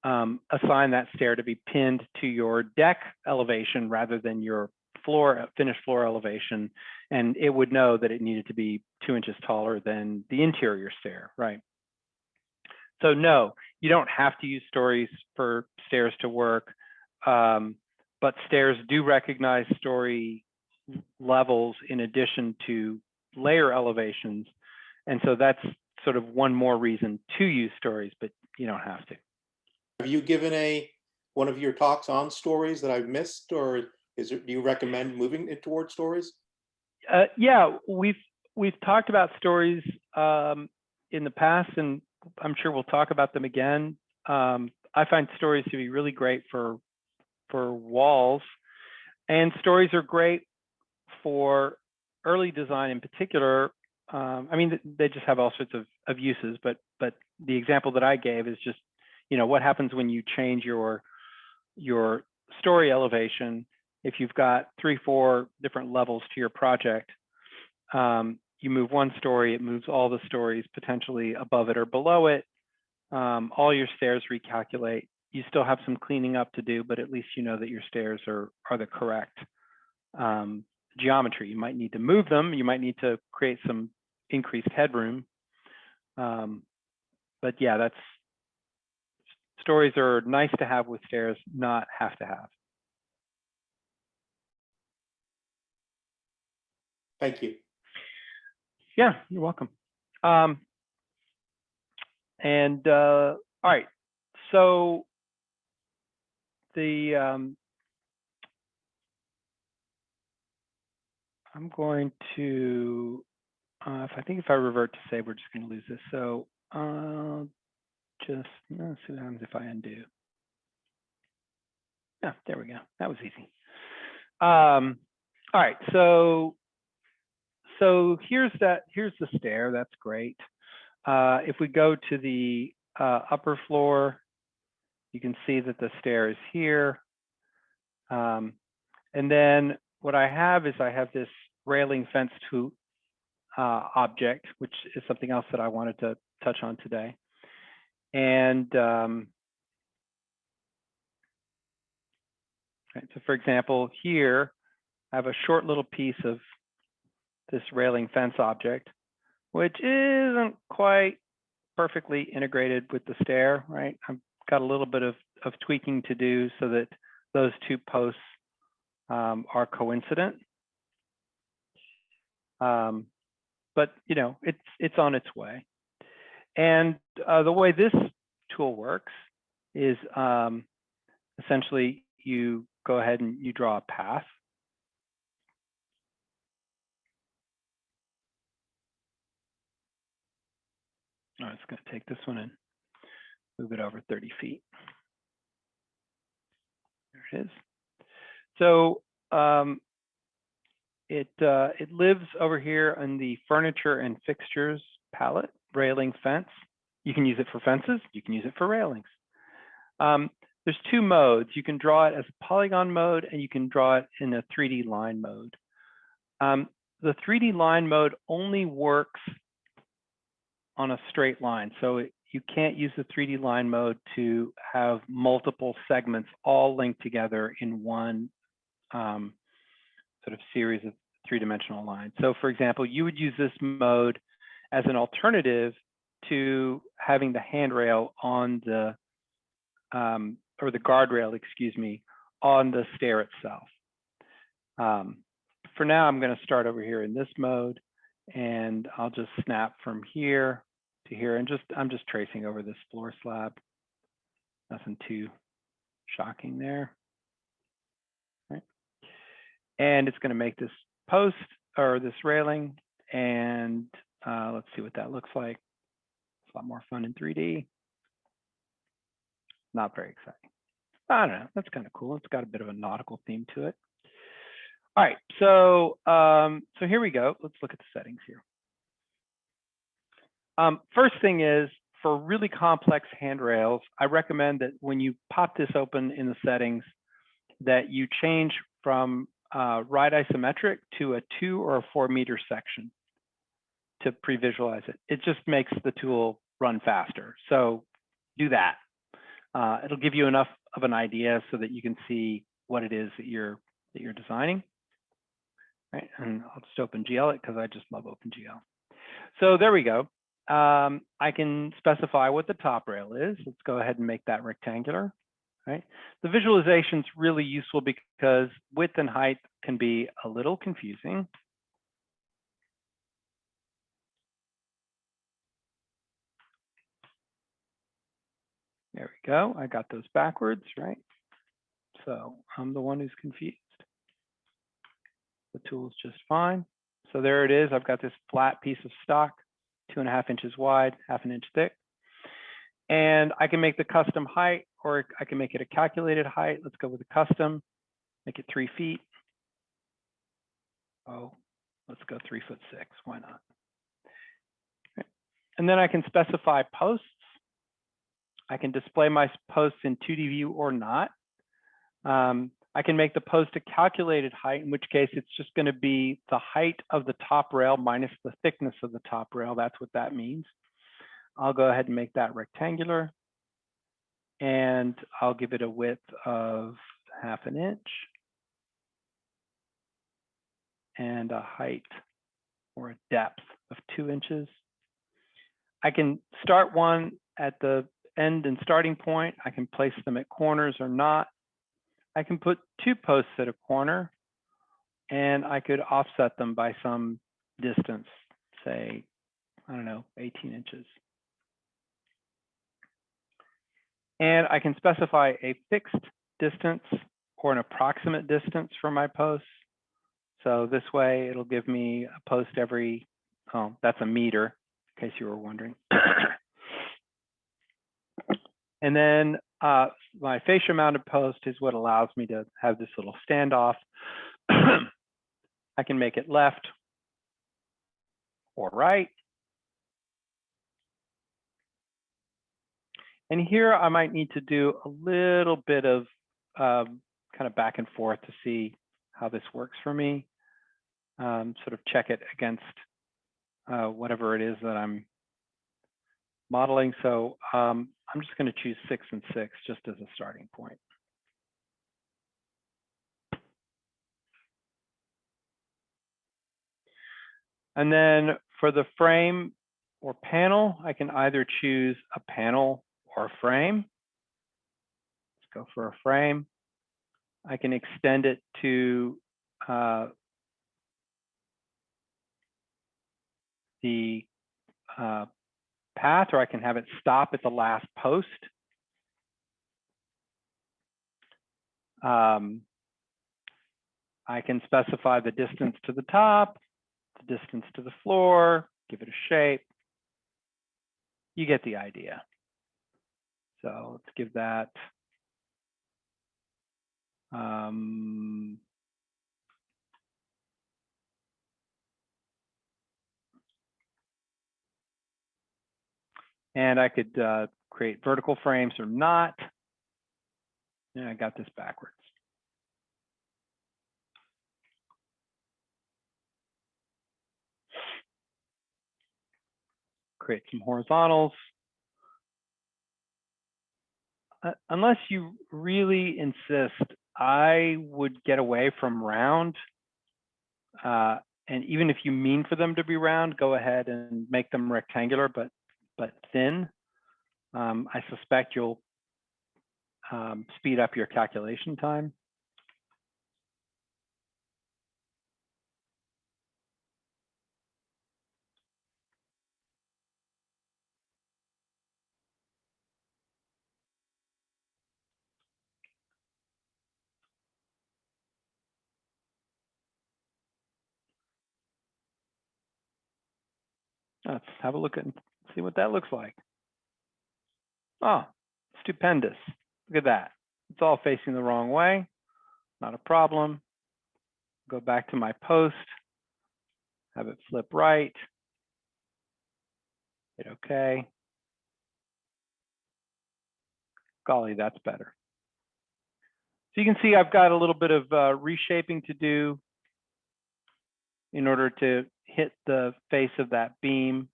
assign that stair to be pinned to your deck elevation rather than your finished floor elevation, and it would know that it needed to be 2 inches taller than the interior stair, right? So no, you don't have to use stories for stairs to work, but stairs do recognize story levels in addition to layer elevations, and so that's sort of one more reason to use stories, but you don't have to. Have you given one of your talks on stories that I've missed, or do you recommend moving it toward stories? Yeah, we've talked about stories in the past, and I'm sure we'll talk about them again. I find stories to be really great for walls, and stories are great for early design in particular. I mean, they just have all sorts of uses, but the example that I gave is just, you know, what happens when you change your story elevation. If you've got 3-4 different levels to your project, you move one story, it moves all the stories potentially above it or below it. All your stairs recalculate. You still have some cleaning up to do, but at least you know that your stairs are the correct geometry. You might need to move them. You might need to create some increased headroom. But yeah, stories are nice to have with stairs, not have to have. Thank you. Yeah, you're welcome. All right, so I'm going to, if I revert to save, we're just going to lose this. So just see what happens if I undo. Yeah, there we go. That was easy. All right, so here's the stair. That's great. If we go to the upper floor, you can see that the stair is here. And then what I have is this railing fence to object, which is something else that I wanted to touch on today. And right, so for example, here I have a short little piece of this railing fence object, which isn't quite perfectly integrated with the stair, right? I've got a little bit of tweaking to do so that those two posts are coincident. But you know, it's on its way. And the way this tool works is essentially you go ahead and you draw a path. I'm just going to take this one and move it over 30 feet. There it is. So it lives over here on the furniture and fixtures palette, railing fence. You can use it for fences. You can use it for railings. There's two modes. You can draw it as a polygon mode, and you can draw it in a 3D line mode. The 3D line mode only works on a straight line. So you can't use the 3D line mode to have multiple segments all linked together in one sort of series of three-dimensional lines. So for example, you would use this mode as an alternative to having the handrail on the, or the guardrail, excuse me, on the stair itself. For now, I'm going to start over here in this mode, and I'll just snap from here to here, and I'm just tracing over this floor slab. Nothing too shocking there. Right. And it's going to make this post or this railing, and let's see what that looks like. It's a lot more fun in 3D. Not very exciting. I don't know. That's kind of cool. It's got a bit of a nautical theme to it. All right, so so here we go. Let's look at the settings here. First thing is, for really complex handrails, I recommend that when you pop this open in the settings, that you change from right isometric to a 2 or a 4 meter section to pre-visualize it. It just makes the tool run faster. So do that. It'll give you enough of an idea so that you can see what it is that you're designing. Right, and I'll just open GL it because I just love OpenGL. So there we go. I can specify what the top rail is. Let's go ahead and make that rectangular. Right. The visualization is really useful because width and height can be a little confusing. There we go. I got those backwards, right? So I'm the one who's confused. The tool's just fine. So there it is. I've got this flat piece of stock, 2.5 inches wide, 1/2 inch thick. And I can make the custom height, or I can make it a calculated height. Let's go with a custom, make it 3 feet. Oh, let's go 3'6". Why not? Okay. And then I can specify posts. I can display my posts in 2D view or not. I can make the post a calculated height, in which case it's just going to be the height of the top rail minus the thickness of the top rail. That's what that means. I'll go ahead and make that rectangular, and I'll give it a width of 1/2 inch and a height or a depth of 2 inches. I can start one at the end and starting point. I can place them at corners or not. I can put 2 posts at a corner, and I could offset them by some distance, say, I don't know, 18 inches. And I can specify a fixed distance or an approximate distance for my posts. So this way it'll give me a post every, oh, that's a meter, in case you were wondering. And then my fascia mounted post is what allows me to have this little standoff. I can make it left or right. And here I might need to do a little bit of kind of back and forth to see how this works for me. Sort of check it against whatever it is that I'm modeling. So I'm just going to choose 6 and 6 just as a starting point. And then for the frame or panel, I can either choose a panel or a frame. Let's go for a frame. I can extend it to the path, or I can have it stop at the last post. I can specify the distance to the top, the distance to the floor, give it a shape. You get the idea. So let's give that and I could create vertical frames or not. And I got this backwards. create some horizontals. Unless you really insist, I would get away from round. And even if you mean for them to be round, go ahead and make them rectangular, but thin. I suspect you'll speed up your calculation time. Let's have a look and see what that looks like. Oh, stupendous. Look at that. It's all facing the wrong way. Not a problem. Go back to my post, have it flip right. Hit OK. Golly, that's better. So you can see I've got a little bit of reshaping to do in order to hit the face of that beam.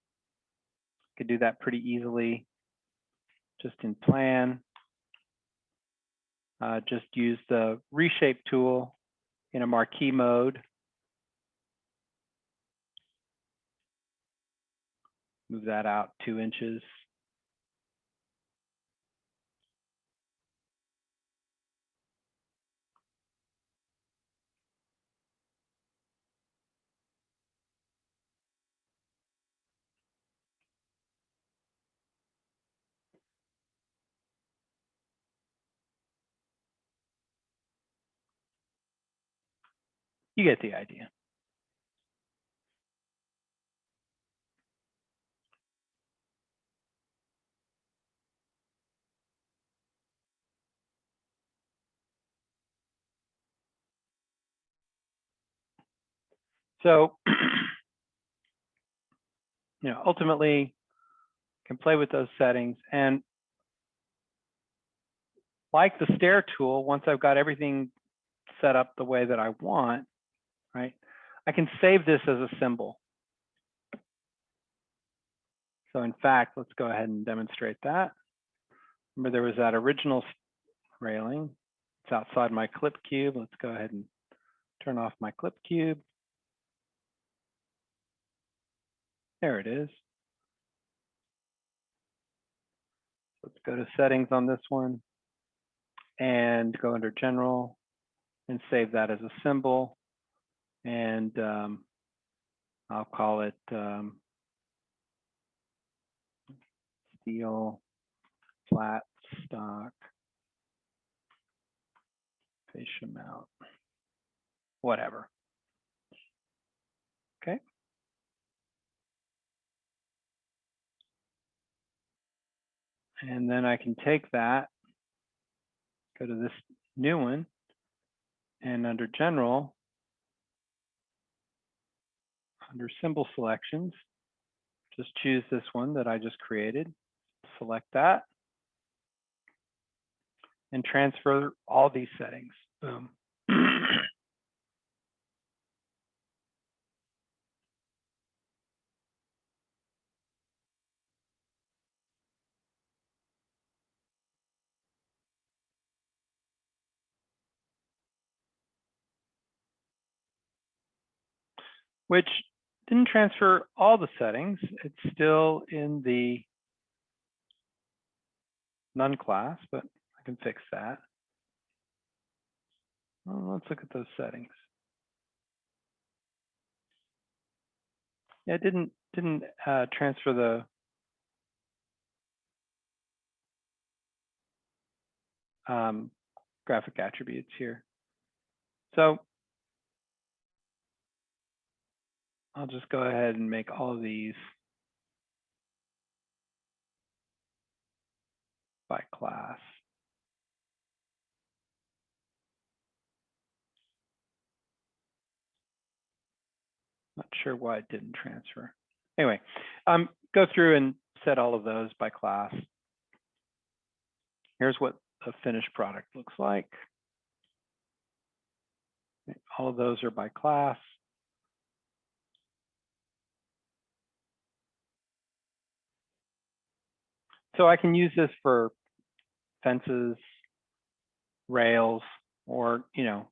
Could do that pretty easily just in plan. Just use the reshape tool in a marquee mode. Move that out 2 inches. You get the idea. So, ultimately, can play with those settings. And like the stair tool, once I've got everything set up the way that I want, right, I can save this as a symbol. So in fact, let's go ahead and demonstrate that. Remember, there was that original railing. It's outside my clip cube. Let's go ahead and turn off my clip cube. There it is. Let's go to settings on this one and go under general and save that as a symbol. And I'll call it steel flat stock fascia mount, whatever. Okay. And then I can take that, go to this new one, and under general, under symbol selections, just choose this one that I just created, select that, and transfer all these settings. Boom. Which didn't transfer all the settings. It's still in the none class, but I can fix that. Well, let's look at those settings. Yeah, it didn't transfer the graphic attributes here. So I'll just go ahead and make all of these by class. Not sure why it didn't transfer. Anyway, go through and set all of those by class. Here's what the finished product looks like. All of those are by class. So I can use this for fences, rails, or, you know,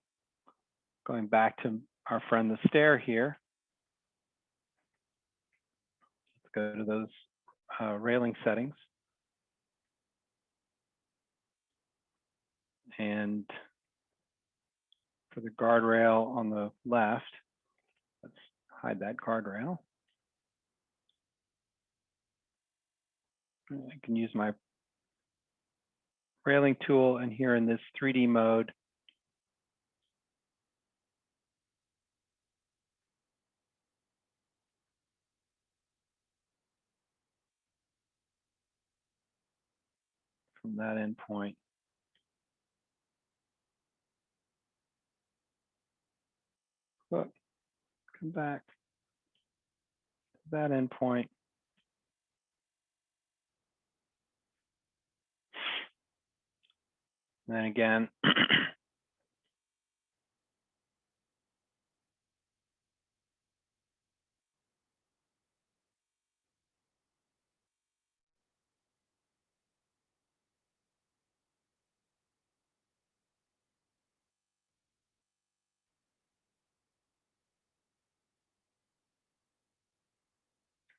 going back to our friend the stair here. Let's go to those railing settings. And for the guardrail on the left, let's hide that guardrail. I can use my railing tool, and here in this 3D mode, from that endpoint, look, come back to that endpoint. And then again,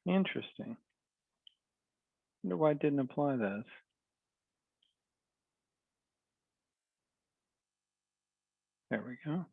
interesting. Wonder why I didn't apply those. There we go.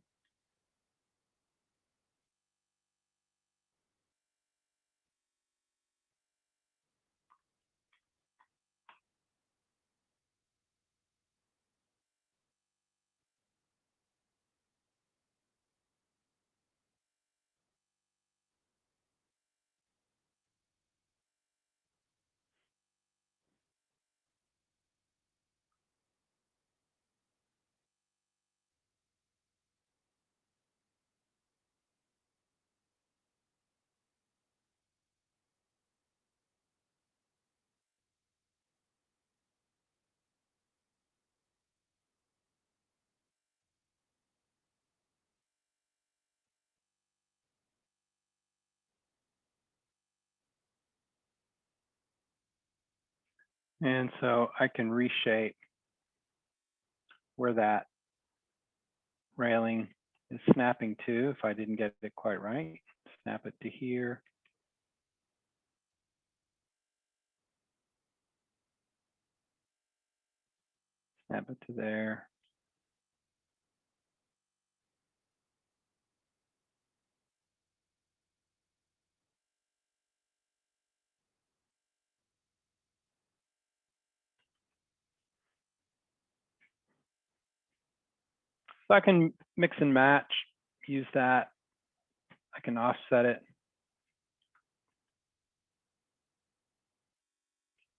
And so I can reshape where that railing is snapping to if I didn't get it quite right. Snap it to here. Snap it to there. So I can mix and match, use that. I can offset it.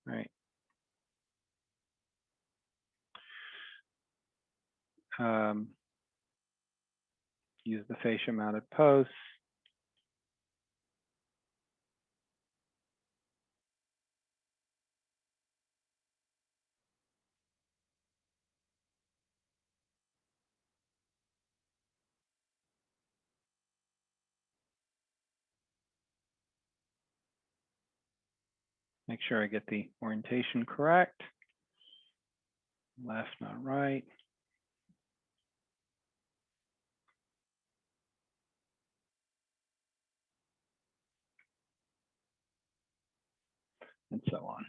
Right. Use the fascia mounted posts. Make sure I get the orientation correct. Left, not right. And so on.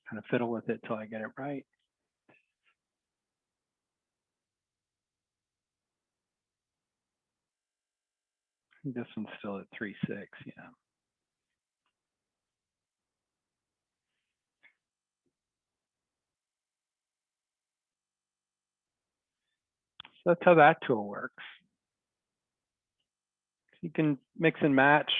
Kind of fiddle with it till I get it right. This one's still at 3.6, yeah. So that's how that tool works. You can mix and match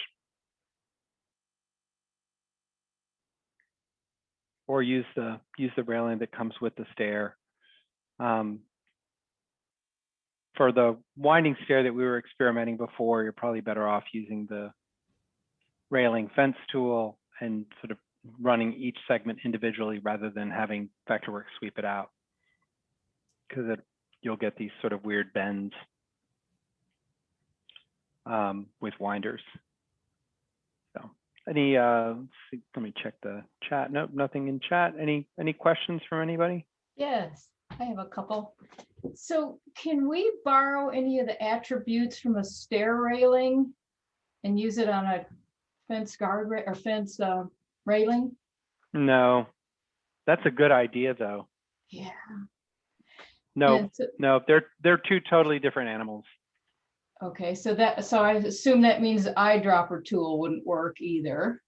or use the railing that comes with the stair. For the winding stair that we were experimenting before, you're probably better off using the railing fence tool and sort of running each segment individually rather than having Vectorworks sweep it out, because you'll get these sort of weird bends with winders. So Any, let's see, let me check the chat. Nope, nothing in chat. Any questions from anybody? Yes, I have a couple. So can we borrow any of the attributes from a stair railing and use it on a fence guard or fence railing? No, that's a good idea though. Yeah. No, And so- no, they're two totally different animals. Okay, so I assume that means the eyedropper tool wouldn't work either.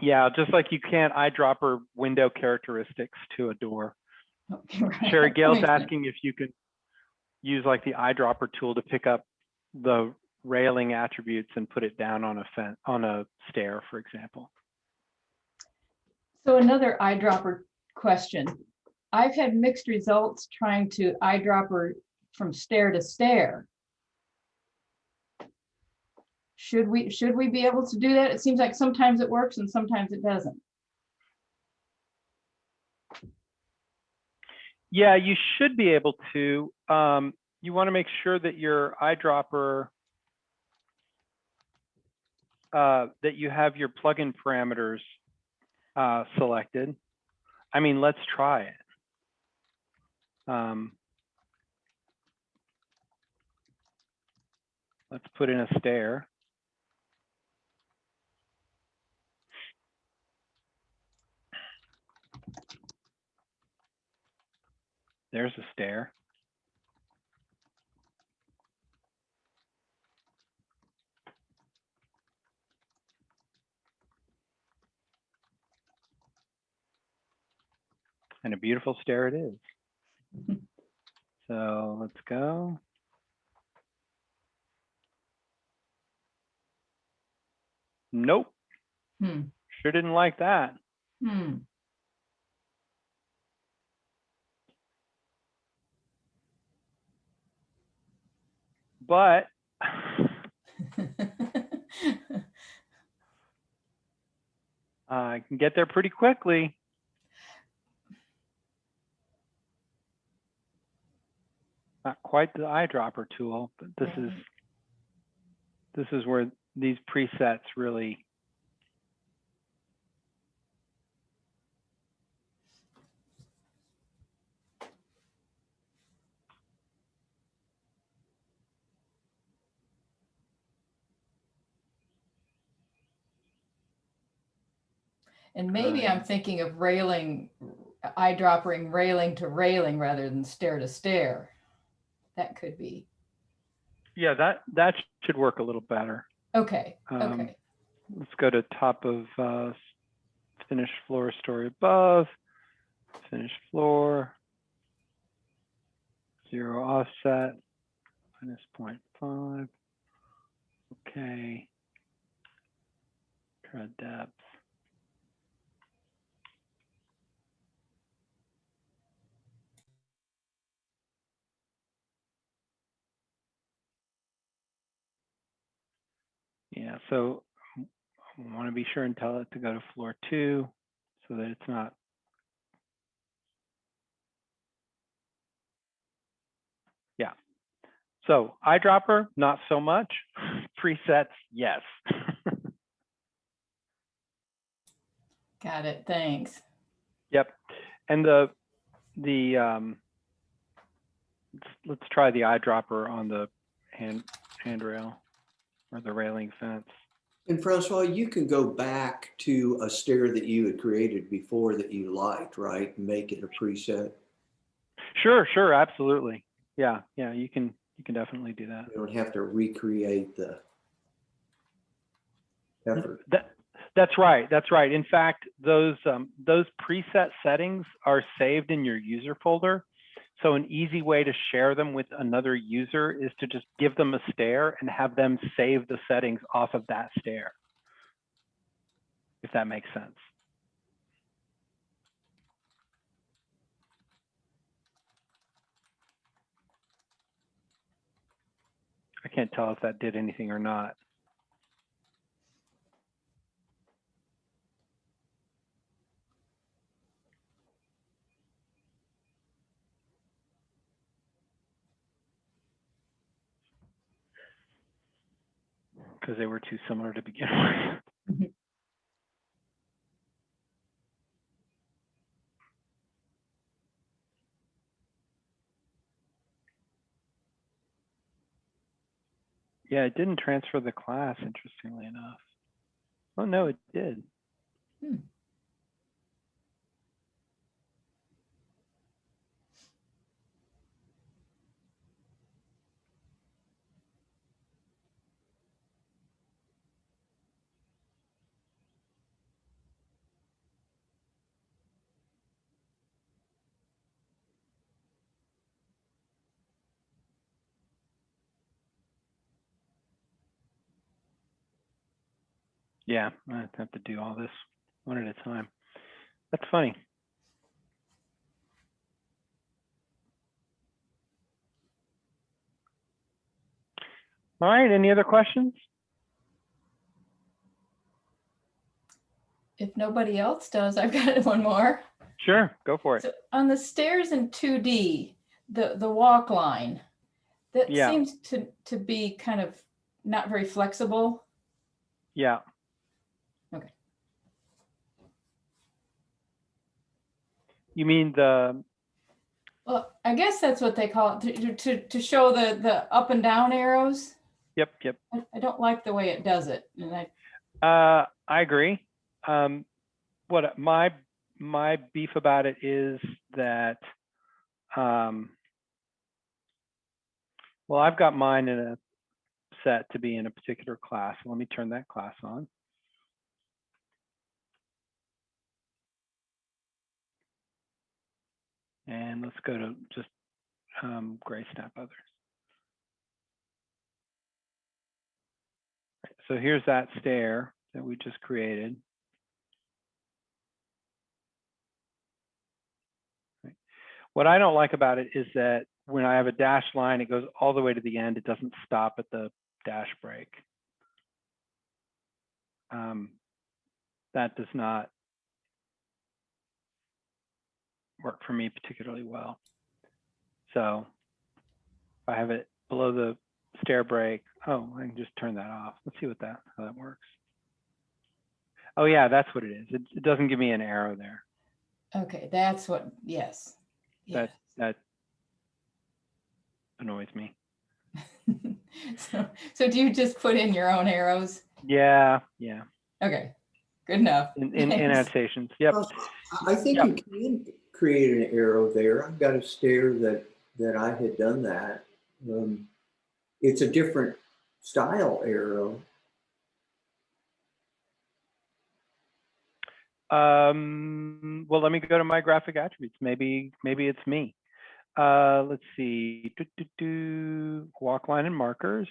Yeah, just like you can't eyedropper window characteristics to a door. Okay, right. Sherry Gale's That makes sense. asking if you could use like the eyedropper tool to pick up the railing attributes and put it down on a fence, on a stair, for example. So another eyedropper question. I've had mixed results trying to eyedropper from stair to stair. Should we be able to do that? It seems like sometimes it works and sometimes it doesn't. Yeah, you should be able to. You want to make sure that your eyedropper, that you have your plugin parameters selected. I mean, let's try it. Let's put in a stair. There's a stair. And a beautiful stair it is. So let's go. Nope. Sure didn't like that. But I can get there pretty quickly. Not quite the eyedropper tool, but this is where these presets really. And maybe I'm thinking of eyedroppering railing to railing rather than stair to stair. That could be. Yeah, that should work a little better. Okay, okay. Let's go to top of finished floor, story above, finished floor, 0 offset, -0.5. Okay. Tread depth. Yeah, so I want to be sure and tell it to go to floor 2 so that it's not. Yeah. So eyedropper, not so much. Presets, yes. Got it. Thanks. Yep. And let's try the eyedropper on the handrail or the railing fence. And Francois, you can go back to a stair that you had created before that you liked, right? And make it a preset. Sure, absolutely. Yeah, you can definitely do that. You don't have to recreate the effort. That's right. In fact, those preset settings are saved in your user folder. So an easy way to share them with another user is to just give them a stair and have them save the settings off of that stair, if that makes sense. I can't tell if that did anything or not. Because they were too similar to begin with. Mhm. Yeah, it didn't transfer the class, interestingly enough. Oh, no, it did. Hmm. Yeah, I have to do all this one at a time. That's funny. All right, any other questions? If nobody else does, I've got one more. Sure, go for it. So on the stairs in 2D, the walk line, that Yeah. seems to be kind of not very flexible. Yeah. Okay. You mean the, Well, I guess that's what they call it, to show the up and down arrows. yep. I don't like the way it does it. And I agree. What my beef about it is that, well, I've got mine in a set to be in a particular class. Let me turn that class on. And let's go to just gray snap others. So here's that stair that we just created. What I don't like about it is that when I have a dashed line, it goes all the way to the end. It doesn't stop at the dash break. That does not work for me particularly well. So if I have it below the stair break, oh, I can just turn that off. Let's see how that works. Oh yeah, that's what it is. It doesn't give me an arrow there. okay, that's what, yes. That annoys me. So do you just put in your own arrows? Yeah. Okay, good enough. In Thanks. annotations. Yep. Well, I think Yep. you can create an arrow there. I've got a stair that I had done that. It's a different style arrow. Well, let me go to my graphic attributes. Maybe it's me. Let's see. Walk line and markers.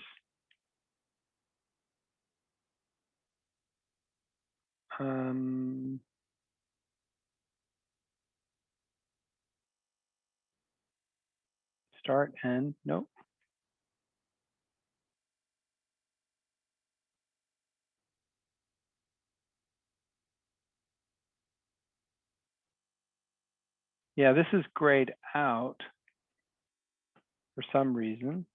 Start and nope. Yeah, this is grayed out for some reason.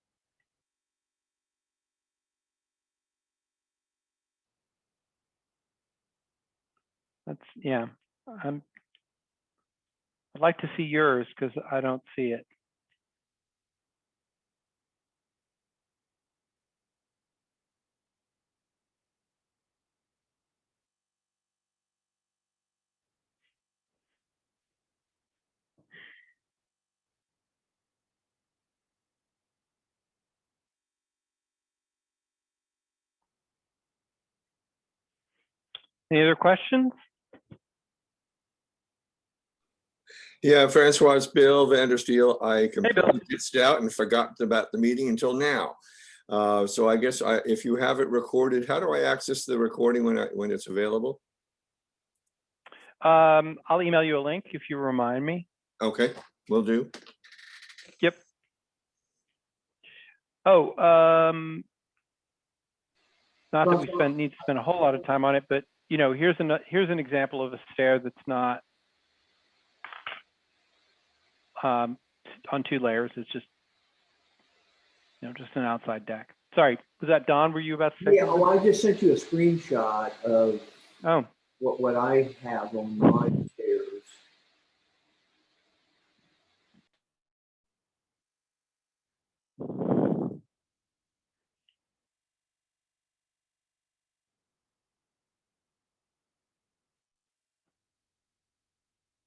That's, yeah, I'd like to see yours because I don't see it. Any other questions? Yeah, Francois, it's Bill Vandersteel. I Bill. completely pitched out and forgot about the meeting until now. So I guess if you have it recorded, how do I access the recording when it's available? I'll email you a link if you remind me. Okay, will do. Yep. Oh, not that we need to spend a whole lot of time on it, but you know, here's an example of a stair that's not on 2 layers. It's just, you know, just an outside deck. sorry, was that Don? Were you about to say? Yeah, well, I just sent you a screenshot of Oh, what I have on my stairs.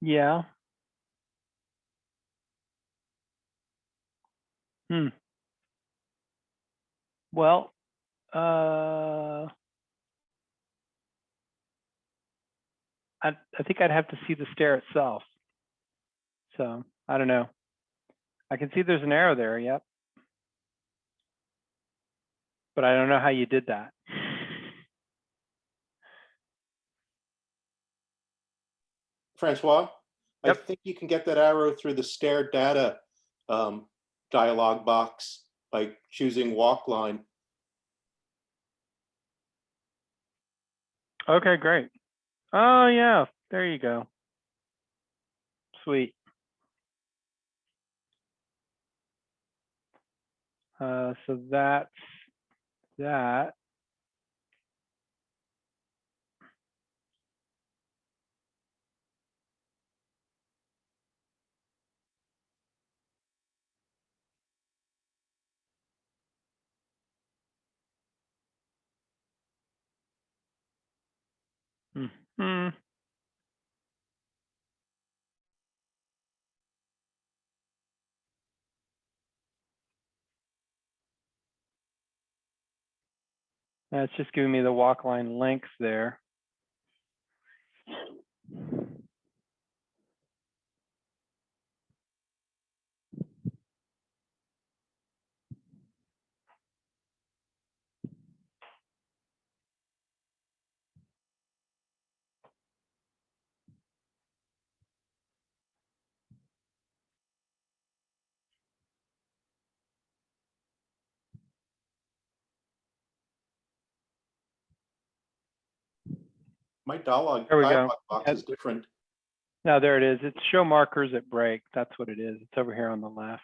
yeah. Well, I think I'd have to see the stair itself. So I don't know. I can see there's an arrow there. Yep. But I don't know how you did that. Francois, I Yep. think you can get that arrow through the stair data dialog box by choosing walk line. Okay, great. Oh yeah, there you go. Sweet. So that's that. Hmm. That's just giving me the walk line length there. My dialog There we go. box is different. No, there it is. It's show markers at break. That's what it is. It's over here on the left.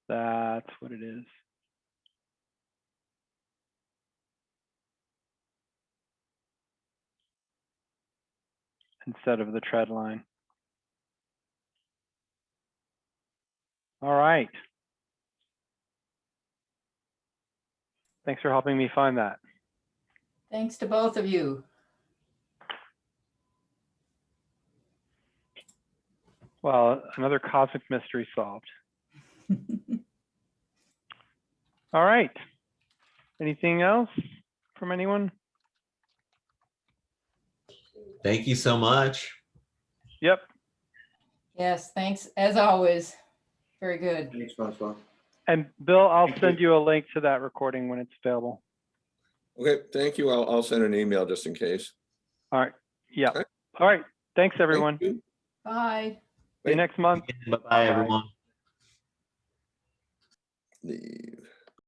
That's what it is. Instead of the tread line. All right. Thanks for helping me find that. Thanks to both of you. Well, another cosmic mystery solved. All right. Anything else from anyone? Thank you so much. Yep. Yes, thanks as always. Very good. Thanks, Francois. And Bill, I'll Thank send you. you a link to that recording when it's available. Okay, thank you. I'll send an email just in case. All right. Yeah. Okay. All right. Thanks, Thank everyone. you. Bye. See you next month. Bye-bye, Bye. everyone. The